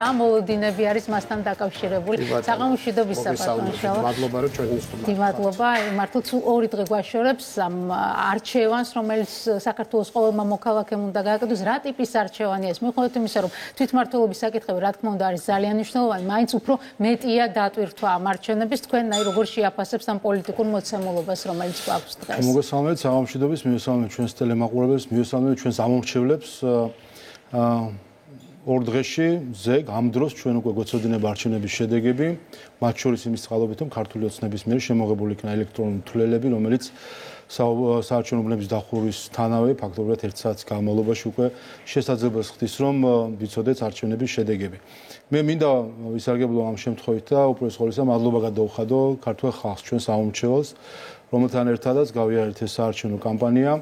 ამოდინები არის მასთან დაკავშირებული საღამომშვიდობის საპატიო. მადლობა რომ ჩვენი სტუმარი. მადლობა, მართლაც 2 დღე გვაშორებს ამ არჩევანს, რომელიც საქართველოს ყოველმა მოქალაქემ უნდა გააკეთოს. რა ტიპის არჩევანია ეს? მიუხედავად იმისა, რომ თვითმმართველობის საკითხები რა თქმა უნდა არის ძალიან მნიშვნელოვანი, მაინც უფრო მეტია დატვირთვა ამ არჩევნების. თქვენ როგორ შეაფასებთ ამ პოლიტიკურ მოცემულობას, რომელიც გვაქვს დღეს? მოგესალმებით, საღამომშვიდობის, მივესალმებით ჩვენს ტელემაყურებელს, მივესალმებით ჩვენს ამომრჩევლებს. 2 დღეში ზეგ ამ დროს ჩვენ უკვე გვეცოდინება არჩევნების შედეგები, მათ შორის იმის წყალობით, რომ ქართული ოცნების მიერ შემოღებული იქნა ელექტრონული თვლელები, რომელიც საარჩევნო უბნების დახურვისთანავე ფაქტობრივად 1 საათის განმავლობაში უკვე შესაძლებლობას ხდის, რომ ვიცოდეთ არჩევნების შედეგები. მე მინდა ვისარგებლო ამ შემთხვევით და უპირველეს ყოვლისა მადლობა გადაუხადო ქართულ ხალხს, ჩვენს ამომრჩეველს, რომელთან ერთადაც გავიარეთ ეს საარჩევნო კამპანია.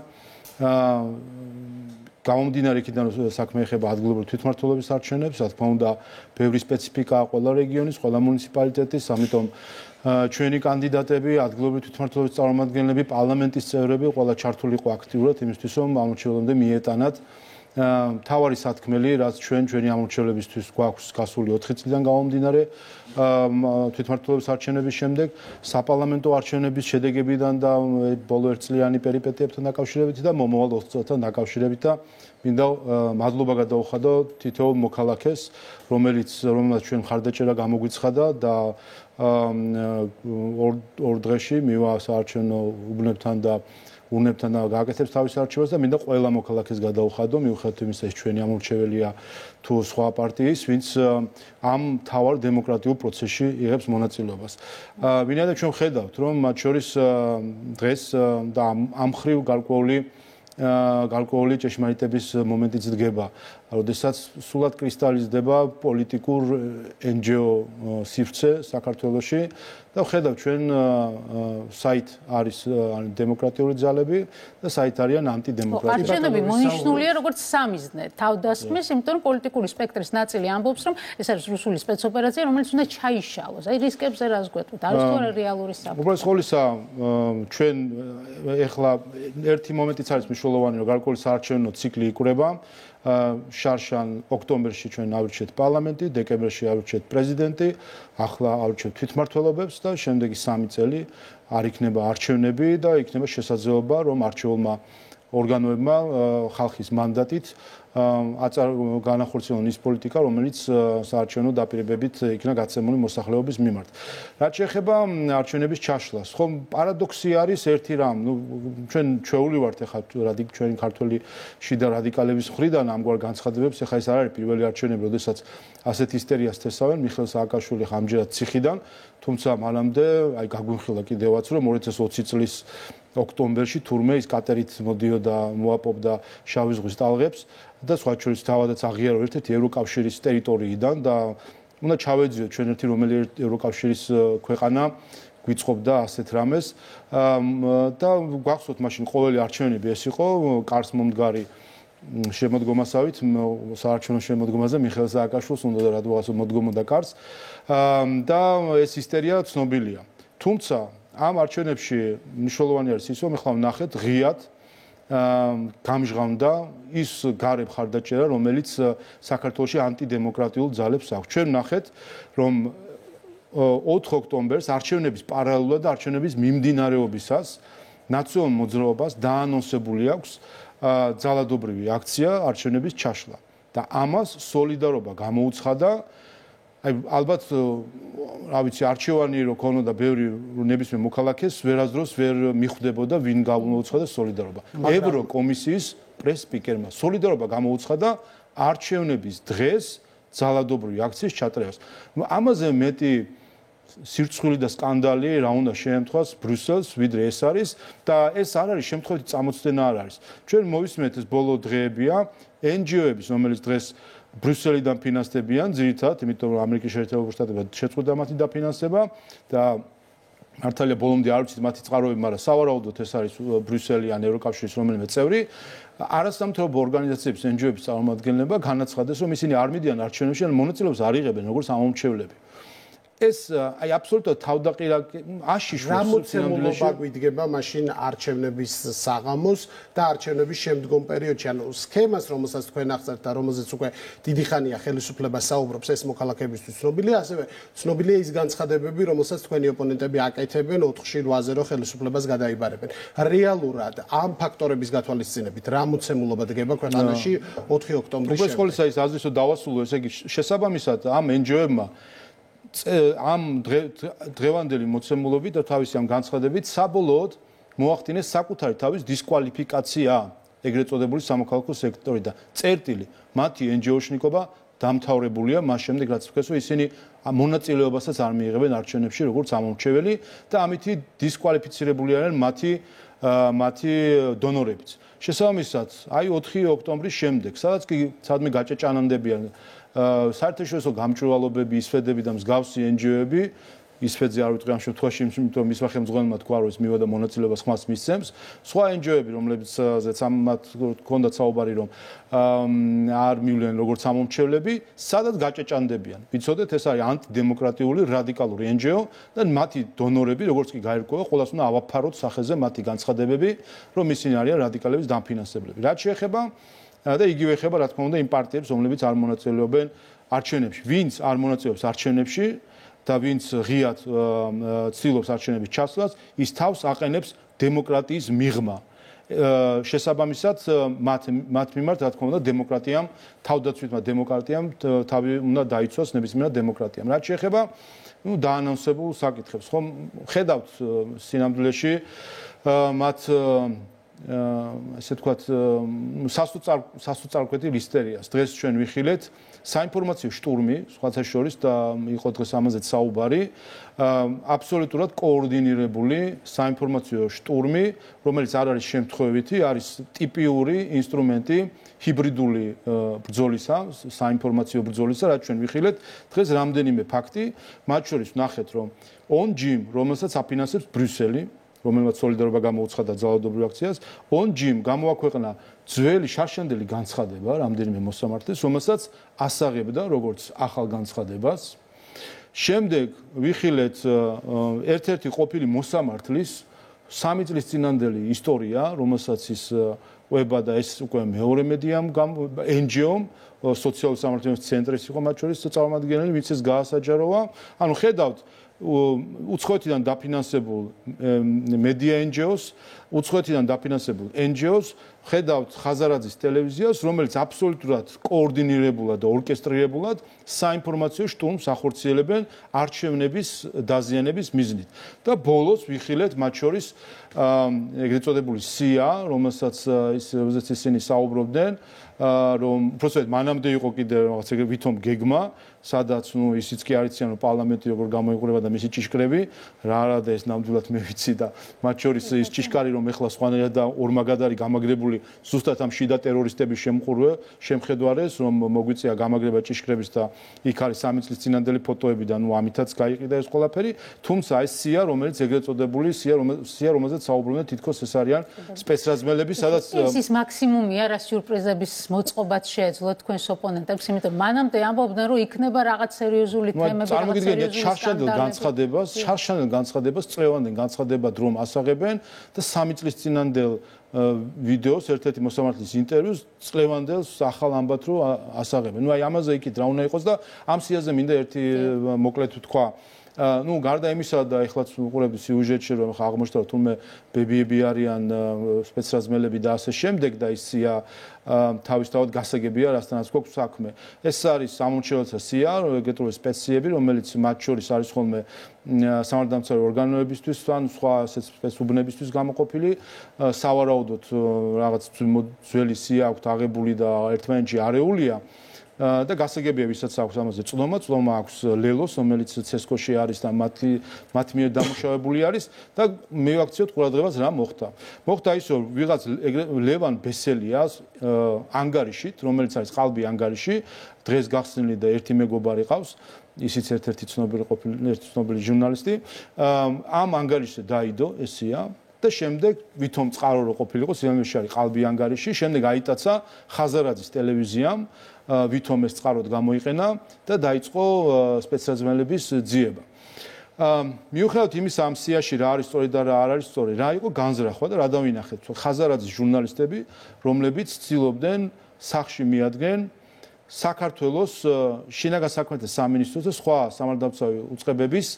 გამომდინარე იქიდან რომ საქმე ეხება ადგილობრივ თვითმმართველობის არჩევნებს, რა თქმა უნდა, ბევრი სპეციფიკაა ყველა რეგიონის, ყველა მუნიციპალიტეტის, ამიტომ ჩვენი კანდიდატები, ადგილობრივ თვითმმართველობის წარმომადგენლები, პარლამენტის წევრები ყველა ჩართული იყო აქტიურად იმისთვის, რომ ამორჩევლამდე მიეტანათ მთავარი სათქმელი, რაც ჩვენი ამორჩევლებისთვის გვაქვს გასული 4 წლიდან გამომდინარე თვითმმართველობის არჩევნების შემდეგ, საპარლამენტო არჩევნების შედეგებიდან და ბოლო 1 წლიანი პერიპეტიებთან დაკავშირებით და მომავალ 4 წელთან დაკავშირებით და მინდა მადლობა გადაუხადო თითოეულ მოქალაქეს, რომელმაც ჩვენ მხარდაჭერა გამოგვიცხადა და 2 დღეში მივა საარჩევნო უბნებთან და ურნებთან გააკეთებს თავის არჩევას და მინდა ყველა მოქალაქეს გადაუხადო, მიუხედავად იმისა, ეს ჩვენი ამორჩეველია თუ სხვა პარტიის, ვინც ამ მთავარ დემოკრატიულ პროცესში იღებს მონაწილეობას. ვინაიდან ჩვენ ხედავთ, რომ მათ შორის დღეს და ამ ხრივ გარკვეული ჭეშმარიტების მომენტიც დგება, როდესაც სულად კრისტალიზდება პოლიტიკურ NGO სივრცე საქართველოში და ხედავთ ჩვენ საით არის დემოკრატიული ძალები და საით არიან ანტიდემოკრატიული. არჩევნები მონიშნულია როგორც სამიზნე თავდასხმის, იმიტომ რომ პოლიტიკური სპექტრის ნაწილი ამბობს, რომ ეს არის რუსული სპეცოპერაცია, რომელიც უნდა ჩაიშალოს. აი რისკებზე რას გვეტყვით? არის თუ არა რეალური საფრთხე? უბრალოდ ყოვლისა ჩვენ ეხლა ერთი მომენტიც არის მნიშვნელოვანი, რომ გარკვეული საარჩევნო ციკლი იკვრება. შარშან ოქტომბერში ჩვენ ავირჩიეთ პარლამენტი, დეკემბერში ავირჩიეთ პრეზიდენტი, ახლა ავირჩიეთ თვითმმართველობებს და შემდეგი 3 წელი არ იქნება არჩევნები და იქნება შესაძლებლობა, რომ არჩეულმა ორგანოებმა ხალხის მანდატით განახორციელონ ის პოლიტიკა, რომელიც საარჩევნო დაპირებებით იქნა გაცემული მოსახლეობის მიმართ. რაც შეეხება არჩევნების ჩაშლას, ხომ პარადოქსი არის ერთი რამ, ჩვენ ჩვეული ვართ ახლა ჩვენი ქართველი შიდა რადიკალების მხრიდან ამგვარ განცხადებებს, ახლა ეს არ არის პირველი არჩევნები, როდესაც ასეთ ისტორიას თესავენ მიხეილ სააკაშვილი ამჯერად ციხიდან, თუმცა მანამდე აი გაგვიმხილა კიდევაც, რომ 2020 წლის ოქტომბერში თურმე ის კატერით მოდიოდა მოაპობდა შავი ზღვის ტალღებს და სხვა შორის თავადაც აღიარო ერთ-ერთი ევროკავშირის ტერიტორიიდან და უნდა ჩავეძიოთ ჩვენ ერთი რომელი ევროკავშირის ქვეყანა გვიწყობდა ასეთ რამეს და გვახსოვთ მაშინ ყოველი არჩევნები ეს იყო კარს მომდგარი შემოდგომასავით საარჩევნო შემოდგომაზე მიხეილ სააკაშვილს უნდა და რადგან მოდგმოდა კარს და ეს ისტერია ცნობილია. თუმცა ამ არჩევნებში მნიშვნელოვანი არის ის, რომ ახლა ვნახეთ ღიად გამჟღავნდა ის გარე მხარდაჭერა, რომელიც საქართველოში ანტიდემოკრატიულ ძალებს აქვს. ჩვენ ვნახეთ, რომ 4 ოქტომბერს არჩევნების პარალელურად არჩევნების მიმდინარეობისას ნაციონალურ მოძრაობას დაანონსებული აქვს ძალადობრივი აქცია არჩევნების ჩაშლა და ამას სოლიდარობა გამოუცხადა. აი ალბათ რა ვიცი არჩევანი რო ქონოდა ბევრი ნებისმიერ მოქალაქეს ვერასდროს ვერ მიხვდებოდა ვინ გამოუცხადა სოლიდარობა. ევროკომისიის პრეს-სპიკერმა სოლიდარობა გამოუცხადა არჩევნების დღეს ძალადობრივი აქციის ჩატარებას. ამაზე მეტი სირცხვილი და სკანდალი რა უნდა შეემთხვას ბრიუსელს ვიდრე ეს არის და ეს არ არის შემთხვევითი წამოწდენა არ არის. ჩვენ მოვისმენთ ეს ბოლო დღეებია NGO-ების რომელიც დღეს ბრიუსელიდან ფინანსდებიან ძირითადად, იმიტომ რომ ამერიკის შეერთებულ შტატებმა შეწყვიტა მათი დაფინანსება და მართალია ბოლომდე არ ვიცით მათი წყაროები, მაგრამ სავარაუდოდ ეს არის ბრიუსელი ან ევროკავშირის რომელიმე წევრი. არასამთავრობო ორგანიზაციების NGO-ების წარმომადგენლებმა განაცხადეს, რომ ისინი არ მიდიან არჩევნებში ან მონაწილეობას არ იღებენ როგორც ამომრჩევლები. ეს აი აბსოლუტურად თავდაყირაკი აშიშვა რამოცემულობა გვიდგება მაშინ არჩევნების საღამოს და არჩევნების შემდგომ პერიოდში ანუ სქემას რომელსაც თქვენ აღწერთ და რომელზეც უკვე დიდი ხანია ხელისუფლება საუბრობს ეს მოქალაქეებისთვის ცნობილია ასევე ცნობილია ის განცხადებები რომელსაც თქვენი ოპონენტები აკეთებენ 4-8-ზე რომ ხელისუფლებას გადაიბარებენ რეალურად ამ ფაქტორების გათვალისწინებით რამოცემულობა დგება ქვეყანაში 4 ოქტომბრის შემდეგ უბრალოდ ის აზრის რომ დავასრულო ესე იგი შესაბამისად ამ NGO-ებმა ამ დღევანდელი მოცემულობით და თავისი ამ განცხადებით საბოლოოდ მოახდინეს საკუთარი თავის დისკვალიფიკაცია ეგრეთ წოდებული სამოქალაქო სექტორიდან. წერტილი მათი NGO-შნიკობა დამთავრებულია მას შემდეგ რაც თქვეს რომ ისინი მონაწილეობასაც არ მიიღებენ არჩევნებში როგორც ამომრჩეველი და ამითი დისკვალიფიცირებული არიან მათი დონორებიც. შესაბამისად, აი 4 ოქტომბრის შემდეგ, სადაც კი სადმე გაჭეჭანანდებიან საერთაშორისო გამჭვირვალობები, ისფედები და მსგავსი NGO-ები, ისფედზე არ ვიტყვი ამ შემთხვევაში, იმიტომ მის სახელმძღვანელმა თქვა, რომ ის მივიდა მონაწილეობას ხმას მისცემს. სხვა NGO-ები, რომლებზეც ამათ ჰქონდათ საუბარი, რომ არ მივლენ როგორც ამომრჩევლები, სადაც გაჭეჭანდებიან. ვიცოდეთ, ეს არის ანტიდემოკრატიული რადიკალური NGO და მათი დონორები, როგორც კი გაირკვევა, ყოველას უნდა ავაფაროთ სახეზე მათი განცხადებები, რომ ისინი არიან რადიკალების დამფინანსებლები. რაც შეეხება და იგივე ეხება, რა თქმა უნდა, იმ პარტიებს, რომლებიც არ მონაწილეობენ არჩევნებში. ვინც არ მონაწილეობს არჩევნებში და ვინც ღიად ცდილობს არჩევნების ჩასვლას, ის თავს აყენებს დემოკრატიის მიღმა. შესაბამისად, მათ მიმართ, რა თქმა უნდა, დემოკრატიამ, თავდაცვითმა დემოკრატიამ თავი უნდა დაიცვას ნებისმიერ დემოკრატიამ. რაც შეეხება დაანონსებულ საკითხებს, ხომ ხედავთ სინამდვილეში მათ ესე ვთქვათ, სასოწარკვეთი ლისტერიას. დღეს ჩვენ ვიხილეთ საინფორმაციო შტურმი, სხვათა შორის და იყო დღეს ამაზეც საუბარი, აბსოლუტურად კოორდინირებული საინფორმაციო შტურმი, რომელიც არ არის შემთხვევითი, არის ტიპიური ინსტრუმენტი ჰიბრიდული ბრძოლისა, საინფორმაციო ბრძოლისა, რაც ჩვენ ვიხილეთ. დღეს რამდენიმე ფაქტი, მათ შორის ვნახეთ, რომ ONGIM, რომელსაც აფინანსებს ბრიუსელი, რომელმაც სოლიდარობა გამოუცხადა ძალადობრივ აქციას, ONGIM გამოაქვეყნა ძველი შარშანდელი განცხადება რამდენიმე მოსამართლეს, რომელსაც ასაღებდა როგორც ახალ განცხადებას. შემდეგ ვიხილეთ ერთ-ერთი ყოფილი მოსამართლის 3 წლის წინანდელი ისტორია, რომელსაც ის ყვება და ეს უკვე მეორე მედიამ NGO-მ სოციალური სამართლიანობის ცენტრის იყო მათ შორის წარმომადგენელი, ვინც ეს გაასაჯაროვა. ანუ ხედავთ უცხოეთიდან დაფინანსებულ მედია NGO-ს, უცხოეთიდან დაფინანსებულ NGO-ს, ხედავთ ხაზარაძის ტელევიზიას, რომელიც აბსოლუტურად კოორდინირებულად და ორკესტრირებულად საინფორმაციო შტურმს ახორციელებენ არჩევნების დაზიანების მიზნით. და ბოლოს ვიხილეთ მათ შორის ეგრეთ წოდებული სია, რომელსაც ისინი საუბრობდნენ, რომ უბრალოდ მანამდე იყო კიდე რაღაც ეგრე ვითომ გეგმა, სადაც ისიც კი არიციან რომ პარლამენტი როგორ გამოიყურება და მისი ჭიშკრები, რა არა და ეს ნამდვილად მე ვიცი და მათ შორის ის ჭიშკარი რომ ეხლა სხვანაირად და ორმაგად არის გამაგრებული ზუსტად ამ შიდა ტერორისტების შემხედვარეს, რომ მოგვიწია გამაგრება ჭიშკრების და იქ არის 3 წლის წინანდელი ფოტოები და ამითაც გაიყიდა ეს ყველაფერი, თუმცა ეს სია, რომელიც ეგრეთ წოდებული სია, რომელზეც საუბრობენ, თითქოს ეს არიან სპეცრაზმელები, სადაც ის მაქსიმუმია რა სიურპრიზების მოწყობაც შეეძლოთ თქვენს ოპონენტებს, იმიტომ მანამდე ამბობდნენ, რომ იქნება რაღაც სერიოზული თემები, რაღაც სერიოზული შარშანდელ განცხადებას, წლევანდელ განცხადებად რომ ასაღებენ და 3 წლის წინანდელ ვიდეოს ერთ-ერთი მოსამართლის ინტერვიუს წლევანდელს ახალ ამბად რომ ასაღებენ. აი ამაზე იქით რა უნდა იყოს და ამ სიაზე მინდა ერთი მოკლედ ვთქვა. გარდა იმისა და ეხლაც უყურებთ სიუჟეტში რომ აღმოჩნდა რომ თუმე ბებიები არიან სპეცრაზმელები და ასე შემდეგ და ისია თავისთავად გასაგებია რასთანაც გვაქვს საქმე. ეს არის სამომრჩეველთა სია, ეგრეთვე სპეციები, რომელიც მათ შორის არის ხოლმე სამართალდამცავი ორგანოებისთვის ან სხვა სპეცუბნებისთვის გამოყოფილი, სავარაუდოდ რაღაც ძველი სია აქვთ აღებული და ერთმანეთში არეულია. და გასაგებია ვისაც აქვს ამაზე წლომა აქვს ლელოს, რომელიც ცესკოში არის და მათ მიერ დამუშავებული არის და მივაქციოთ ყურადღებას რა მოხდა. მოხდა ის რომ ვიღაც ლევან ბესელიას ანგარიშით, რომელიც არის ყალბი ანგარიში, დღეს გახსნილი და ერთი მეგობარი ყავს, ისიც ერთ-ერთი ცნობილი ჟურნალისტი, ამ ანგარიშზე დაიდო ესია და შემდეგ ვითომ წყარო რო ყოფილიყო სიამეშარი ყალბი ანგარიში, შემდეგ აიტაცა ხაზარაძის ტელევიზიამ, ვითომ ეს წყაროდ გამოიყენა და დაიწყო სპეცსაზმელების ძიება. მიუხედავად იმისა ამ სიაში რა არის სწორი და რა არ არის სწორი, რა იყო განზრახვა და რა დავინახეთ, ხაზარაძის ჟურნალისტები, რომლებიც ცდილობდნენ სახში მიადგენ საქართველოს შინაგან საქმეთა სამინისტროს და სხვა სამართალდამცავი უწყებების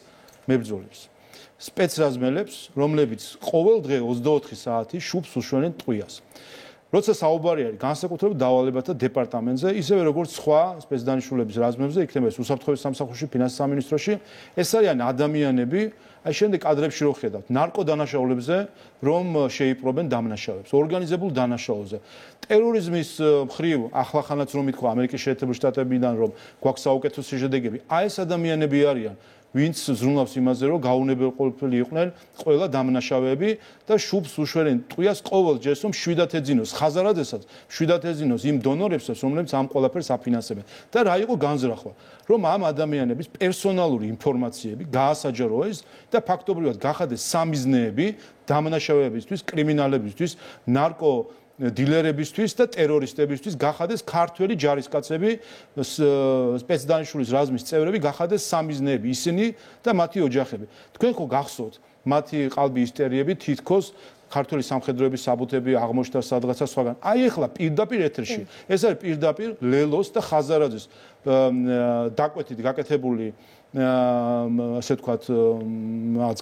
მებრძოლებს. სპეცრაზმელებს, რომლებიც ყოველ დღე 24 საათი შუბს უშვენენ ტყვიას. როცა საუბარი არის განსაკუთრებით დავალებათა დეპარტამენტზე, ისევე როგორც სხვა სპეცდანიშნულების რაზმებზე, იქნება ეს უსაფრთხოების სამსახურში, ფინანსის სამინისტროში, ეს არიან ადამიანები, აი შემდეგ კადრებში რო ხედავთ, ნარკოდანაშაულებზე, რომ შეიპყრობენ დამნაშავეებს, ორგანიზებულ დანაშაულზე. ტერორიზმის მხრივ ახლახანაც რომ ითქვა ამერიკის შეერთებული შტატებიდან რომ გვაქვს საუკეთესო შედეგები, აი ეს ადამიანები არიან ვინც ზრუნავს იმაზე, რომ გაუნებელყოფილი იყვნენ ყველა დამნაშავეები და შუბს უშვერენ ტყვიას ყოველ ჯერს, რომ შვიდად ეძინოს ხაზარაძესაც, შვიდად ეძინოს იმ დონორებსაც, რომლებიც ამ ყველაფერს აფინანსებენ. და რა იყო განზრახვა, რომ ამ ადამიანების პერსონალური ინფორმაციები გაასაჯაროეს და ფაქტობრივად გახადეს სამიზნეები დამნაშავეებისთვის, კრიმინალებისთვის, ნარკო დილერებისთვის და ტერორისტებისთვის გახადეს ქართველი ჯარისკაცები, სპეცდანიშნულის რაზმის წევრები, გახადეს სამიზნეები ისინი და მათი ოჯახები. თქვენ ხო გახსოვთ მათი ყალბი ისტერიები თითქოს ქართული სამხედროების საბუთები აღმოჩნდა სადღაცა სხვაგან. აი ახლა პირდაპირ ეთერში ეს არის პირდაპირ ლელოს და ხაზარაძის დაკვეთით გაკეთებული ასე ვთქვათ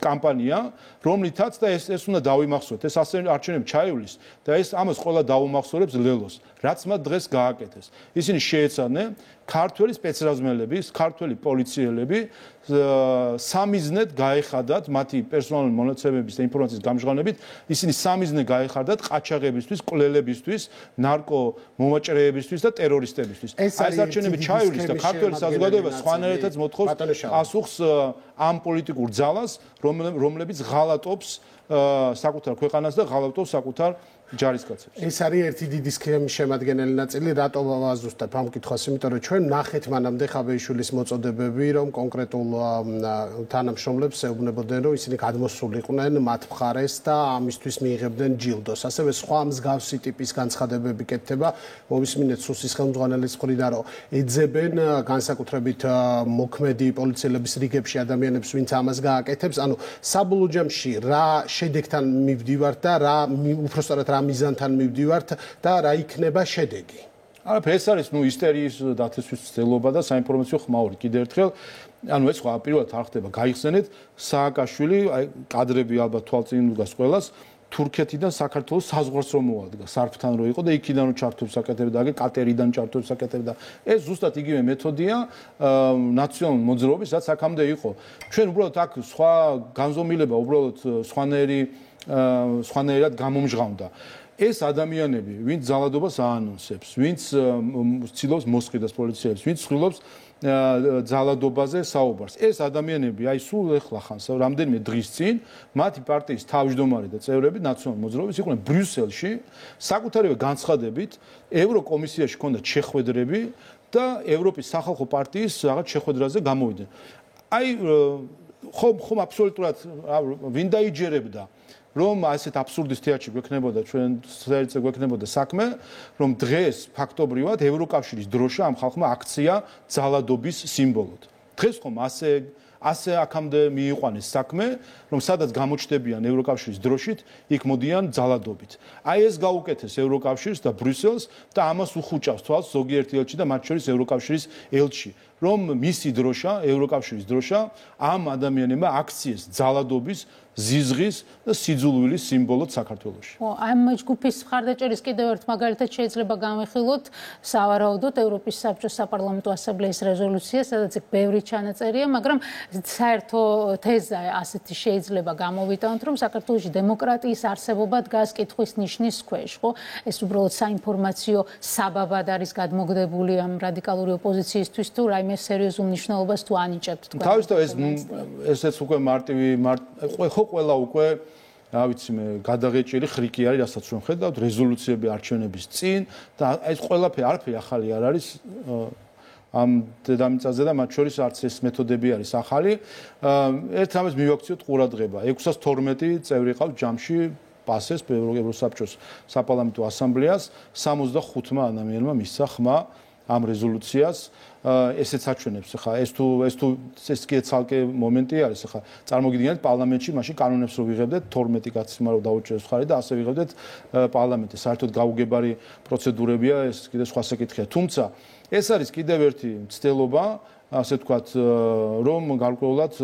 კამპანია, რომლითაც და ეს უნდა დავიმახსოვროთ. ეს ასე არჩევნები ჩაივლის და ეს ამას ყველა დაუმახსოვრებს ლელოს, რაც მათ დღეს გააკეთეს. ისინი შეეცადნენ ქართველი სპეცრაზმელების, ქართველი პოლიციელები სამიზნედ გაეხადათ მათი პერსონალური მონაცემების და ინფორმაციის გამჟღავნებით, ისინი სამიზნე გაეხადათ ყაჩაღებისთვის, კვლელებისთვის, ნარკო მომაჭრეებისთვის და ტერორისტებისთვის. ეს არჩევნები ჩაივლის და ქართველი საზოგადოება სხვანაირადაც მოთხოვს პასუხს ამ პოლიტიკურ ძალას, რომლებიც ღალატობს საკუთარ ქვეყანას და ღალატობს საკუთარ ჯარისკაცებს. ეს არის ერთი დიდი სქემის შემადგენელი ნაწილი, რატო ვაზუსტებ ამ კითხვას, იმიტომ რომ ჩვენ ნახეთ მანამდე ხაბეიშვილის მოწოდებები, რომ კონკრეტულ თანამშრომლებს ეუბნებოდნენ, რომ ისინი გადმოსულიყვნენ მათ მხარეს და ამისთვის მიიღებდნენ ჯილდოს. ასევე სხვა მსგავსი ტიპის განცხადებები კეთდება, მომისმინეთ სუსის ხელმძღვანელის მხრიდან, რომ ეძებენ განსაკუთრებით მოქმედი პოლიციელების რიგებში ადამიანებს, ვინც ამას გააკეთებს. ანუ საბოლოო ჯამში რა შედეგთან მივდივართ და რა უпростоრად რა მიზანთან მივდივართ და რა იქნება შედეგი. არაფერი, ეს არის ისტერიის დათესვის ცდილობა და საინფორმაციო ხმაური. კიდევ ერთხელ, ანუ ეს სხვა პირველად არ ხდება. გაიხსენეთ სააკაშვილი, აი კადრები ალბათ თვალწინ უდგას ყველას, თურქეთიდან საქართველოს საზღვარს რომ მოადგა, სარფთან რო იყო და იქიდან რო ჩართობს საკეთებდა, აგერ კატერიდან ჩართობს საკეთებდა. ეს ზუსტად იგივე მეთოდია ნაციონალური მოძრაობის, რაც აქამდე იყო. ჩვენ უბრალოდ აქ სხვა განზომილება, უბრალოდ სხვანაირად გამომჟღავნდა. ეს ადამიანები, ვინც ძალადობას აანონსებს, ვინც ცდილობს მოსყიდას პოლიციელებს, ვინც ცდილობს ძალადობაზე საუბარს. ეს ადამიანები, აი სულ ეხლა ხანს, რამდენიმე დღის წინ, მათი პარტიის თავმჯდომარე და წევრები ნაციონალური მოძრაობის იყვნენ ბრიუსელში, საკუთარი განცხადებით, ევროკომისიაში ჰქონდათ შეხვედრები და ევროპის სახალხო პარტიის რაღაც შეხვედრაზე გამოვიდნენ. აი ხომ აბსოლუტურად ვინ დაიჯერებდა რომ ასეთ აბსურდის თეატრში გვექნებოდა ჩვენ საერთოდ გვექნებოდა საქმე, რომ დღეს ფაქტობრივად ევროკავშირის დროშა ამ ხალხმა აქცია ძალადობის სიმბოლოდ. დღეს ხომ ასე აქამდე მიიყვანეს საქმე, რომ სადაც გამოჩნდებიან ევროკავშირის დროშით, იქ მოდიან ძალადობით. აი ეს გაუკეთეს ევროკავშირს და ბრიუსელს და ამას უხუჭავს თვალს ზოგიერთი ელჩი და მათ შორის ევროკავშირის ელჩი, რომ მისი დროშა, ევროკავშირის დროშა ამ ადამიანებმა აქციეს ძალადობის, ზიზღის და სიძულვილის სიმბოლოდ საქართველოში. ამ ჯგუფის მხარდაჭერის კიდევ ერთ მაგალითად შეიძლება განვიხილოთ სავარაუდოდ ევროპის საბჭოს საპარლამენტო ასამბლეის რეზოლუცია, სადაც ბევრი ჩანაწერია, მაგრამ საერთო თეზა ასეთი შეიძლება გამოვიტანოთ, რომ საქართველოში დემოკრატიის არსებობა დგას კითხვის ნიშნის ქვეშ, ხო? ეს უბრალოდ საინფორმაციო საბაბად არის გადმოგდებული ამ რადიკალური ოპოზიციისთვის თუ რაიმე სერიოზულ მნიშვნელობას თუ ანიჭებთ თქვენ. თავისთავად ესეც უკვე მარტივი ხო ყველა უკვე რა ვიცი მე გადაღეჭილი ხრიკი არის, რასაც რომ ხედავთ რეზოლუციები არჩევნების წინ და ეს ყველაფერი არაფერი ახალი არ არის ამ დედამიწაზე და მათ შორის არც ეს მეთოდები არის ახალი. ერთ რამეს მივაქციოთ ყურადღება. 612 წევრი ყავს ჯამში პასეს ევროსაბჭოს საპარლამენტო ასამბლეას 65 ადამიანმა მისცა ხმა ამ რეზოლუციას ესეც აჩვენებს ხა ეს ეს კი ცალკე მომენტი არის ხა წარმოგიდგენთ პარლამენტში მაშინ კანონებს რო ვიღებდეთ 12 კაცმა რო დაუჭეროს ხარი და ასე ვიღებდეთ პარლამენტი საერთოდ გაუგებარი პროცედურებია ეს კიდე სხვა საკითხია თუმცა ეს არის კიდევ ერთი მცდელობა ასე ვთქვათ რომ გარკვეულად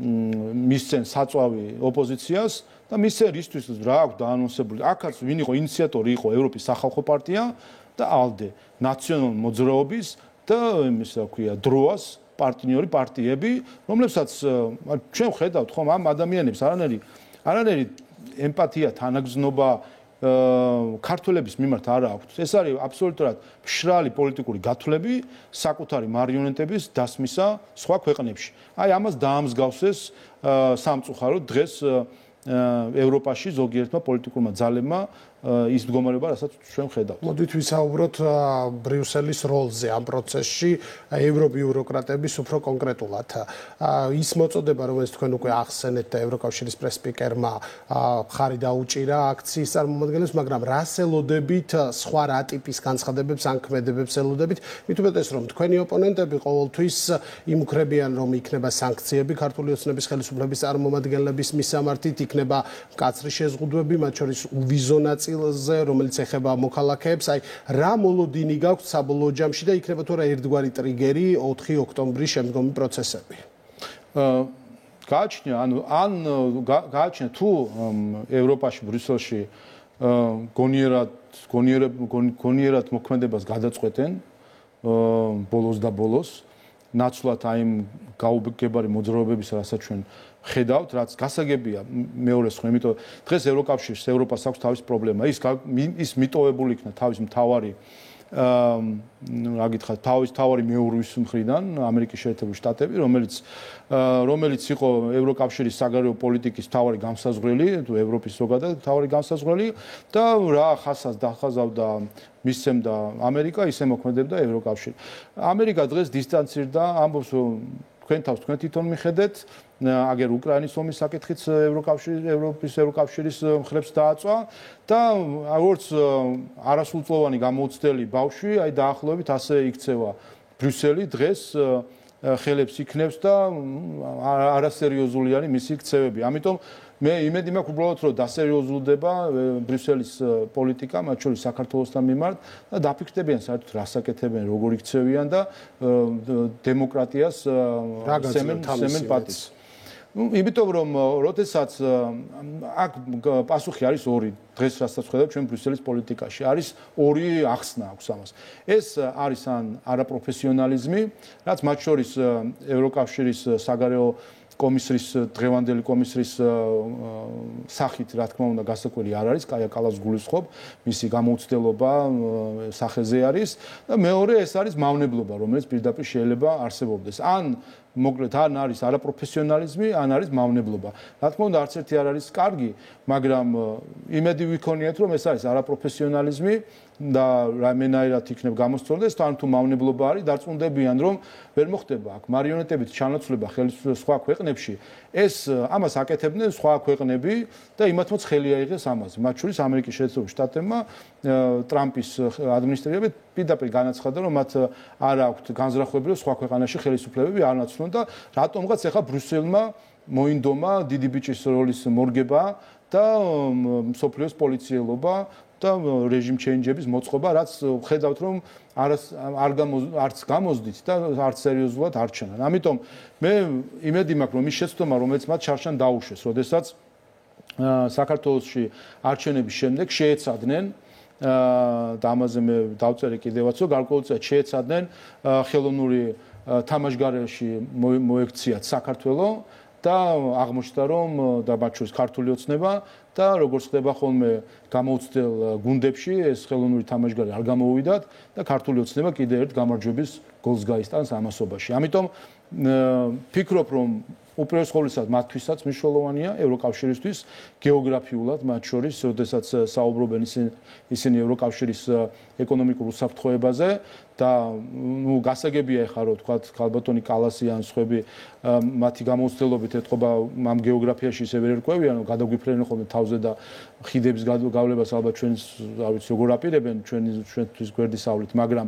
მისცენ საწვავი ოპოზიციას და მისცენ ისთვის რა აქვს დაანონსებული აქაც ვინ იყო ინიციატორი იყო ევროპის სახალხო პარტია და ALDE ნაციონალ მოძრაობის და იმის რა ქვია დროას პარტნიორი პარტიები რომლებსაც ჩვენ ხედავთ ხომ ამ ადამიანებს არანაირი ემპათია თანაგზნობა ქართველების მიმართ არ აქვს ეს არის აბსოლუტურად მშრალი პოლიტიკური გათვლები საკუთარი მარიონეტების დასმისა სხვა ქვეყნებში აი ამას დაამსგავსეს სამწუხაროდ დღეს ევროპაში ზოგიერთმა პოლიტიკურმა ძალებმა ის მდგომარეობა, რასაც ჩვენ ხედავთ. მოდით ვისაუბროთ ბრიუსელის როლზე ამ პროცესში ევრობიუროკრატების უფრო კონკრეტულად. ის მოწოდება, რომელიც თქვენ უკვე ახსენეთ და ევროკავშირის პრესპიკერმა მხარი დაუჭირა აქციის წარმომადგენლებს, მაგრამ რას ელოდებით სხვა რა ტიპის განცხადებებს ან ქმედებებს ელოდებით? მით უმეტეს რომ თქვენი ოპონენტები ყოველთვის იმუქრებიან რომ იქნება სანქციები ქართული ოცნების ხელისუფლების წარმომადგენლების მისამართით, იქნება მკაცრი შეზღუდვები, მათ შორის უვიზო ნაწილზე, რომელიც ეხება მოქალაქეებს, აი რა მოლოდინი გაქვთ საბოლოო ჯამში და იქნება თუ რა ერთგვარი ტრიგერი 4 ოქტომბრის შემდგომი პროცესები. გააჩნია, გააჩნია თუ ევროპაში, ბრიუსელში გონიერად მოქმედებას გადაწყვეტენ ბოლოს და ბოლოს ნაცვლად აი იმ გაუგებარი მოძრაობებისა, რასაც ჩვენ ხედავთ, რაც გასაგებია მეორე სხვა, იმიტომ დღეს ევროკავშირს, ევროპას აქვს თავის პრობლემა. ის მიტოვებული იქნა თავის მთავარი რა გითხრათ, თავარი მეურვის მხრიდან, ამერიკის შეერთებული შტატები, რომელიც იყო ევროკავშირის საგარეო პოლიტიკის მთავარი გამსაზღვრელი, თუ ევროპის ზოგადად მთავარი გამსაზღვრელი და რა ხასას დახაზავდა მისცემდა ამერიკა, ისე მოქმედებდა ევროკავშირი. ამერიკა დღეს დისტანცირდა, ამბობს თქვენ თავს თქვენ თვითონ მიხედეთ აგერ უკრაინის ომის საკითხიც ევროპის ევროკავშირის მხრებს დააწვა და როგორც არასრულწლოვანი გამოუცდელი ბავშვი, აი დაახლოებით ასე იქცევა ბრიუსელი დღეს ხელებს იქნევს და არასერიოზული არის მისი ქცევები. ამიტომ მე იმედი მაქვს უბრალოდ რომ დასერიოზულდება ბრიუსელის პოლიტიკა, მათ შორის საქართველოსთან მიმართ და დაფიქრდებიან საერთოდ რას აკეთებენ, როგორ იქცევიან და დემოკრატიას სემენ პატის. იმიტომ რომ როდესაც აქ პასუხი არის ორი დღეს რასაც ხედავთ ჩვენ ბრიუსელის პოლიტიკაში არის ორი ახსნა აქვს ამას ეს არის ან არაპროფესიონალიზმი რაც მათ შორის ევროკავშირის საგარეო კომისრის დღევანდელი კომისრის სახით რა თქმა უნდა გასაკვირი არ არის კაია კალას გულისხმობ მისი გამოუცდელობა სახეზე არის და მეორე ეს არის მავნებლობა რომელიც პირდაპირ შეიძლება არსებობდეს ან მოკლედ ან არის არაპროფესიონალიზმი, ან არის მავნებლობა. რა თქმა უნდა, არც ერთი არ არის კარგი, მაგრამ იმედი ვიქონიათ, რომ ეს არის არაპროფესიონალიზმი და რამენაირად იქნებ გამოსწორდეს, თან თუ მავნებლობა არის, დარწმუნდებიან, რომ ვერ მოხდება აქ მარიონეტებით ჩანაცვლება ხელისუფლების სხვა ქვეყნებში. ეს ამას აკეთებდნენ სხვა ქვეყნები და იმათმაც ხელი აიღეს ამაზე. მათ შორის ამერიკის შეერთებული შტატებმა ტრამპის ადმინისტრაციამ პირდაპირ განაცხადა, რომ მათ არ აქვთ განზრახვები, რომ სხვა ქვეყანაში ხელისუფლებები არ ნაცვლონ და რატომღაც ახლა ბრიუსელმა მოინდომა დიდი ბიჭის როლის მორგება და მსოფლიოს პოლიციელობა და რეჟიმ ჩეინჯების მოწყობა, რაც ხედავთ, რომ არც გამოზდით და არც სერიოზულად არ ჩანან. ამიტომ მე იმედი მაქვს, რომ ის შეცდომა, რომელიც მათ შარშან დაუშვეს, როდესაც საქართველოში არჩევნების შემდეგ შეეცადნენ და ამაზე მე დავწერე კიდევაც, რომ გარკვეულწილად შეეცადნენ ხელოვნური თამაშგარეში მოექციათ საქართველო და აღმოჩნდა რომ და მათ შორის ქართული ოცნება და როგორც ხდება ხოლმე გამოუცდელ გუნდებში ეს ხელოვნური თამაშგარი არ გამოვიდათ და ქართული ოცნება კიდევ ერთ გამარჯვების გოლს გაისტანს ამასობაში. ამიტომ ფიქრობ რომ უპირველეს ყოვლისა მათთვისაც მნიშვნელოვანია ევროკავშირისთვის გეოგრაფიულად მათ შორის, როდესაც საუბრობენ ისინი ევროკავშირის ეკონომიკურ უსაფრთხოებაზე და გასაგებია ეხლა რომ თქვა ქალბატონი კალასი ან სხვები მათი გამოუცდელობით ეთყობა ამ გეოგრაფიაში ისე ვერ ერკვევიან, რომ გადაგვიფრენენ ხოლმე თავზე და ხიდების გავლებას ალბათ ჩვენს არ ვიცი როგორ აპირებენ ჩვენთვის გვერდისავლით, მაგრამ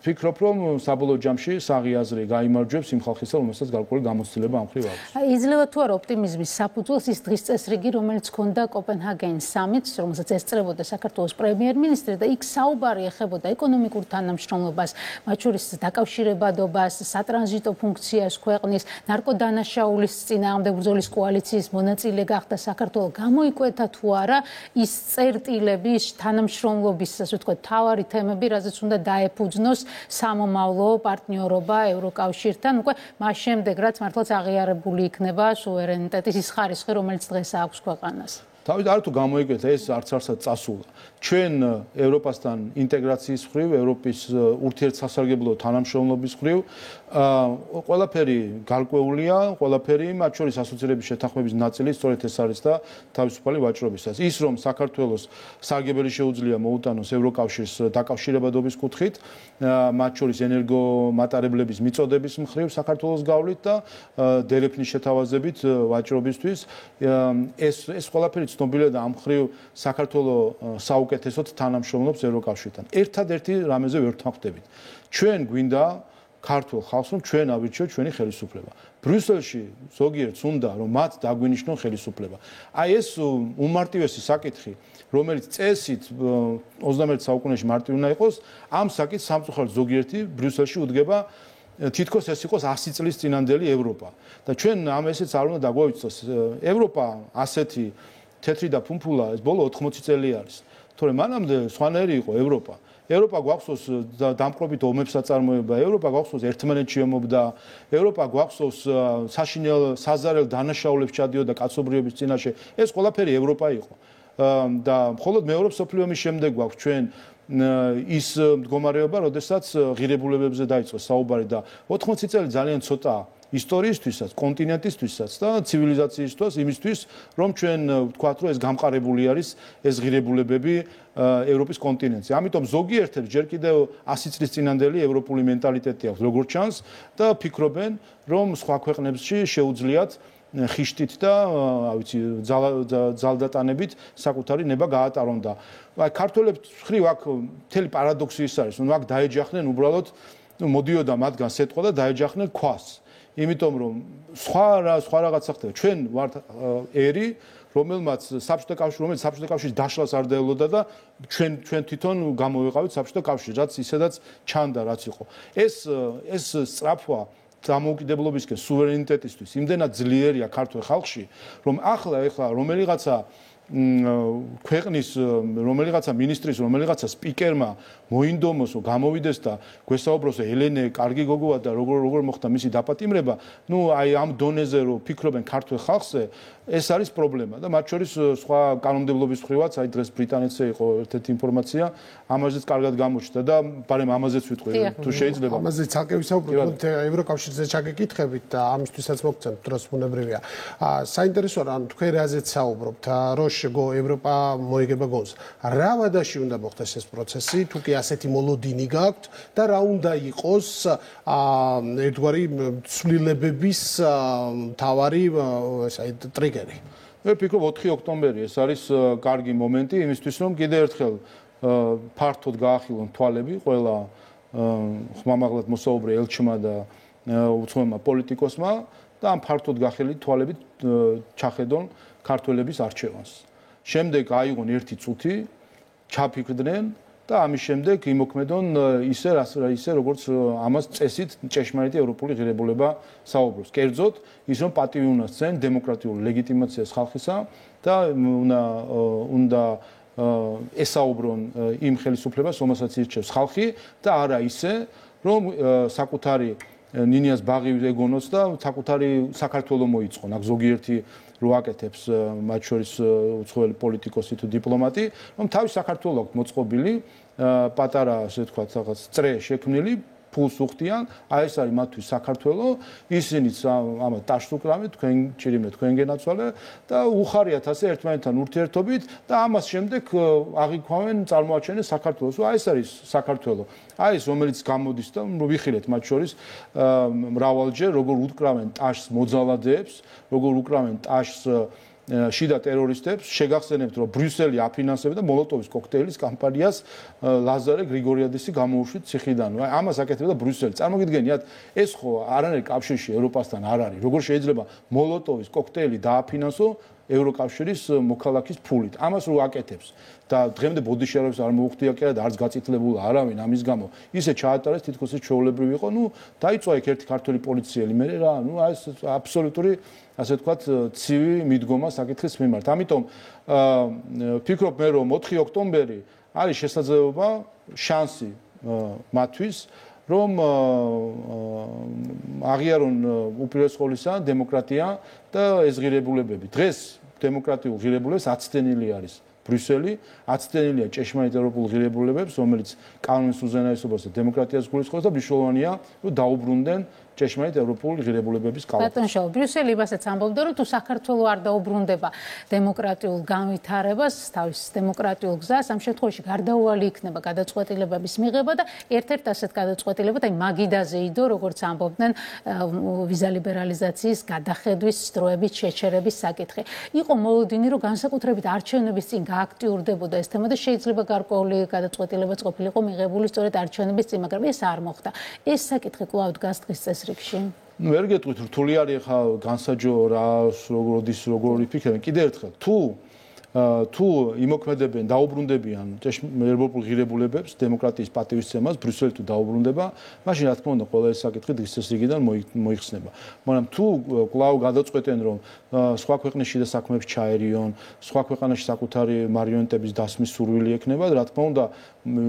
ფიქრობ რომ საბოლოო ჯამში საღი აზრი გაიმარჯვებს იმ ხალხისა, რომელსაც გარკვეული გამოცდილება ამ მხრივ აქვს. იძლევა თუ არა ოპტიმიზმის საფუძველს ის დღის წესრიგი, რომელიც ჰქონდა კოპენჰაგენის სამიტს, რომელსაც ესწრებოდა საქართველოს პრემიერ-მინისტრი და იქ საუბარი ეხებოდა ეკონომიკურ თანამშრომლობას, მათ შორის დაკავშირებადობას, სატრანზიტო ფუნქციას ქვეყნის, ნარკოდანაშაულის წინააღმდეგ ბრძოლის კოალიციის მონაწილე გახდა საქართველო. გამოიკვეთა თუ არა ის წერტილები, თანამშრომლობის, ასე ვთქვათ, მთავარი თემები, რაზეც უნდა დაეფუძნოს სამომავლო პარტნიორობა ევროკავშირთან, უკვე მას შემდეგ, რაც მართლაც აღიარებული იქნება სუვერენიტეტის ის ხარისხი, რომელიც დღეს აქვს ქვეყანას. თავით არ თუ გამოიკვეთა ეს არცარცად წასულა. ჩვენ ევროპასთან ინტეგრაციის მხრივ, ევროპის ურთიერთსასარგებლო თანამშრომლობის მხრივ ყველაფერი გარკვეულია, ყველაფერი მათ შორის ასოცირების შეთანხმების ნაწილი სწორედ ეს არის და თავისუფალი ვაჭრობისას. ის რომ საქართველოს სარგებელი შეუძლია მოუტანოს ევროკავშირის დაკავშირებადობის კუთხით, მათ შორის ენერგომატარებლების მიწოდების მხრივ საქართველოს გავლით და დერეფნის შეთავაზებით ვაჭრობისთვის, ეს ყველაფერი ცნობილია და ამ მხრივ საქართველოს საუკეთესოდ თანამშრომლობს ევროკავშირთან. ერთადერთი რამეზე ვერ თანხმდებით. ჩვენ გვინდა ქართულ ხალხს რომ ჩვენ ავირჩიოთ ჩვენი ხელისუფლება. ბრიუსელში ზოგიერთს უნდა რომ მათ დაგვინიშნონ ხელისუფლება. აი ეს უმარტივესი საკითხი, რომელიც წესით 21 საუკუნეში მარტივი უნდა იყოს, ამ საკითხს სამწუხაროდ ზოგიერთი ბრიუსელში უდგება თითქოს ეს იყოს 100 წლის წინანდელი ევროპა. და ჩვენ ამ ესეც არ უნდა დაგვაუწყოს. ევროპა ასეთი თეთრი და ფუმფულა ეს ბოლო 80 წელი არის. თორემ მანამდე სხვანაირი იყო ევროპა. ევროპა გვახსოვს დამპყრობით ომებს აწარმოება, ევროპა გვახსოვს ერთმანეთში ომობდა, ევროპა გვახსოვს საშინელ საზარელ დანაშაულებს ჩადიოდა კაცობრიობის წინაშე. ეს ყველაფერი ევროპა იყო. და მხოლოდ მეორე მსოფლიო ომის შემდეგ გვაქვს ჩვენ ის მდგომარეობა, როდესაც ღირებულებებზე დაიწყო საუბარი და 80 წელი ძალიან ცოტაა ისტორიისთვისაც, კონტინენტისთვისაც და ცივილიზაციისთვის, იმისთვის, რომ ჩვენ ვთქვათ, რომ ეს გამყარებული არის ეს ღირებულებები ევროპის კონტინენტზე. ამიტომ ზოგიერთებს ჯერ კიდევ 100 წლის წინანდელი ევროპული მენტალიტეტი აქვს, როგორც ჩანს და ფიქრობენ, რომ სხვა ქვეყნებში შეუძლიათ ხიშტით და, ვიცი, ძალდატანებით საკუთარი ნება გაატარონ და აი ქართველებს ხრივ აქ მთელი პარადოქსი ის არის, რომ აქ დაეჯახნენ უბრალოდ მოდიოდა მათგან სეტყვა და დაეჯახნენ ქვას. იმიტომ რომ სხვა რაღაცა ხდება. ჩვენ ვართ ერი, რომელმაც საბჭოთა კავშირის დაშლას არ დაელოდა და ჩვენ თვითონ გამოვიყავით საბჭოთა კავშირში, რაც ისედაც ჩანდა, რაც იყო. ეს სწრაფვა დამოუკიდებლობისკენ სუვერენიტეტისთვის იმდენად ძლიერია ქართულ ხალხში, რომ ახლა რომელიღაცა ქვეყნის რომელიღაცა მინისტრის რომელიღაცა სპიკერმა მოინდომოს გამოვიდეს და გვესაუბროს ელენე კარგი გოგოა და როგორ მოხდა მისი დაპატიმრება, ნუ აი ამ დონეზე რომ ფიქრობენ ქართულ ხალხზე, ეს არის პრობლემა და მათ შორის სხვა კანონმდებლობის მხრივაც აი დღეს ბრიტანეთზე იყო ერთ-ერთი ინფორმაცია, ამაზეც კარგად გამოჩნდა და ბარემ ამაზეც ვიტყვი თუ შეიძლება. ამაზე ცალკე ვისაუბროთ ევროკავშირზე ჩაგეკითხებით და ამისთვისაც მოგცემთ დროს ბუნებრივია. საინტერესოა რა თქვენ რაზეც საუბრობთ, რომ შეგო ევროპა მოიგება გონს. რა ვადაში უნდა მოხდეს ეს პროცესი, თუ კი ასეთი მოლოდინი გაქვთ და რა უნდა იყოს ერთგვარი ცვლილებების მთავარი ესა ტრიგერი. მე ვფიქრობ 4 ოქტომბერი ეს არის კარგი მომენტი იმისთვის რომ კიდევ ერთხელ ფართოდ გაახილონ თვალები ყველა ხმამაღლად მოსაუბრე ელჩმა და უცხოელმა პოლიტიკოსმა და ამ ფართოდ გახილით თვალებით ჩახედონ ქართველების არჩევანს. შემდეგ აიღონ ერთი წუთი, ჩაფიქრდნენ და ამის შემდეგ იმოქმედონ ისე როგორც ამას წესით ჭეშმარიტი ევროპული ღირებულება საუბრობს. კერძოდ, ის რომ პატივი უნდა სცენ დემოკრატიულ ლეგიტიმაციას ხალხისა და უნდა ესაუბრონ იმ ხელისუფლებას, რომელსაც ირჩევს ხალხი და არა ისე, რომ საკუთარი ნინიას ბაღი ეგონოს და საკუთარი საქართველო მოიწყონ. აქ ზოგიერთი რო აკეთებს მათ შორის უცხოელი პოლიტიკოსი თუ დიპლომატი, რომ თავის საქართველოს აქვს მოწყობილი პატარა, ასე ვთქვათ, რაღაც წრე შექმნილი ფულს უხდიან, აი ეს არის მათთვის საქართველო, ისინიც ამათ ტაშს უკრავენ, თქვენ ჭირიმე თქვენ გენაცვალე და უხარიათ ასე ერთმანეთთან ურთიერთობით და ამას შემდეგ აღიქვამენ, წარმოაჩენენ საქართველოს. აი ეს არის საქართველო. აი ეს რომელიც გამოდის და ვიხილეთ მათ შორის მრავალჯერ როგორ უკრავენ ტაშს მოძალადეებს, როგორ უკრავენ ტაშს შიდა ტერორისტებს, შეგახსენებთ რომ ბრიუსელი აფინანსებდა მოლოტოვის კოქტეილის კამპანიას ლაზარე გრიგორიადისი გამოუშვით ციხიდან. აი ამას აკეთებდა ბრიუსელი. წარმოგიდგენიათ, ეს ხო არანაირ კავშირში ევროპასთან არ არის. როგორ შეიძლება მოლოტოვის კოქტეილი დააფინანსო ევროკავშირის მოქალაქის ფულით. ამას რო აკეთებს და დღემდე ბოდიშარებს არ მოუხდია კი არა და არც გაწითლებულა არავინ ამის გამო. ისე ჩაატარეს თითქოს ის ჩვეულებრივი იყო, დაიწვა იქ ერთი ქართველი პოლიციელი, მე რა, აი ეს აბსოლუტური ასე ვთქვათ, ცივი მიდგომა საკითხის მიმართ. ამიტომ ვფიქრობ მე რომ 4 ოქტომბერი არის შესაძლებლობა, შანსი მათთვის, რომ აღიარონ უპირველეს ყოვლისა დემოკრატია და ეს ღირებულებები. დღეს დემოკრატიულ ღირებულებას აცდენილი არის ბრიუსელი, აცდენილია ჭეშმარიტ ევროპულ ღირებულებებს, რომელიც კანონის უზენაესობას და დემოკრატიას გულისხმობს და მნიშვნელოვანია, რომ დაუბრუნდნენ ჭეშმარიტ ევროპული ღირებულებების კალათს. ბატონ შაო, ბრიუსელი იმასაც ამბობდა, რომ თუ საქართველოს არ დაუბრუნდება დემოკრატიულ განვითარებას, თავის დემოკრატიულ გზას, ამ შემთხვევაში გარდაუვალი იქნება გადაწყვეტილებების მიღება და ერთ-ერთ ასეთ გადაწყვეტილებად, აი მაგიდაზე იდო, როგორც ამბობდნენ, ვიზა ლიბერალიზაციის გადახედვის დროებით შეჩერების საკითხი. იყო მოლოდინი, რომ განსაკუთრებით არჩევნების წინ გააქტიურდებოდა ეს თემა და შეიძლება გარკვეული გადაწყვეტილებაც ყოფილიყო მიღებული სწორედ არჩევნების წინ, მაგრამ ეს არ მოხდა. ეს საკითხი კვლავ დგას დღის წესრიგში. ვერ გეტყვით რთული არის ხა განსაჯო რა როდის როგორი ფიქრები. კიდევ ერთხელ თუ იმოქმედებენ, დაუბრუნდებიან ევროპულ ღირებულებებს, დემოკრატიის პატივისცემას, ბრიუსელი თუ დაუბრუნდება, მაშინ რა თქმა უნდა ყველა ეს საკითხი დღის წესრიგიდან მოიხსნება. მაგრამ თუ კვლავ გადაწყვეტენ, რომ სხვა ქვეყნის შიდა საქმეებს ჩაერიონ, სხვა ქვეყანაში საკუთარი მარიონეტების დასმის სურვილი ექნება, რა თქმა უნდა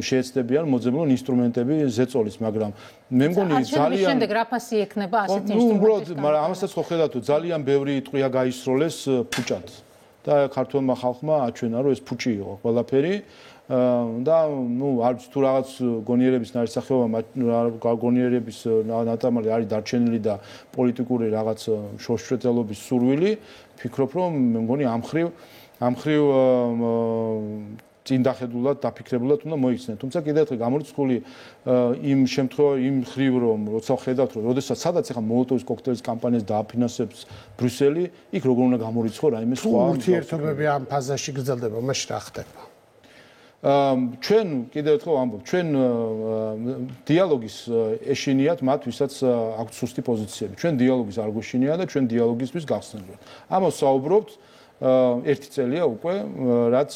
შეეცდებიან მოძებნონ ინსტრუმენტები ზეწოლის, მაგრამ მე მგონი ძალიან შემდეგ რაფასი ექნება ასეთ ინსტრუმენტის. მაგრამ ამასაც ხო ხედავთ, ძალიან ბევრი ტყვია გაისროლეს ფუჭად. და ქართულმა ხალხმა აჩვენა, რომ ეს ფუჭი იყო ყველაფერი და არც თუ რაღაც გონიერების ნარისახეობა, გონიერების ნატამალი არის დარჩენილი და პოლიტიკური რაღაც შორშრეწელობის სურვილი, ფიქრობ, რომ მე მგონი ამ ხრივ წინდახედულად, დაფიქრებულად უნდა მოიქცნენ. თუმცა კიდევ ერთხელ გამორიცხული იმ შემთხვევაში, იმ ხრივ რომ როცა ხედავთ, რომ როდესაც სადაც ახლა მოლოტოვის კოქტეილის კამპანიას დააფინანსებს ბრიუსელი, იქ როგორ უნდა გამორიცხო რაიმე სხვა ურთიერთობები ამ ფაზაში გრძელდება, მაშინ რა ხდება? ჩვენ კიდევ ერთხელ ვამბობ, ჩვენ დიალოგის ეშინიათ მათ, ვისაც აქვთ სუსტი პოზიციები. ჩვენ დიალოგის არ გვეშინია და ჩვენ დიალოგისთვის გავხსნებთ. ამას საუბრობთ ერთი წელია უკვე, რაც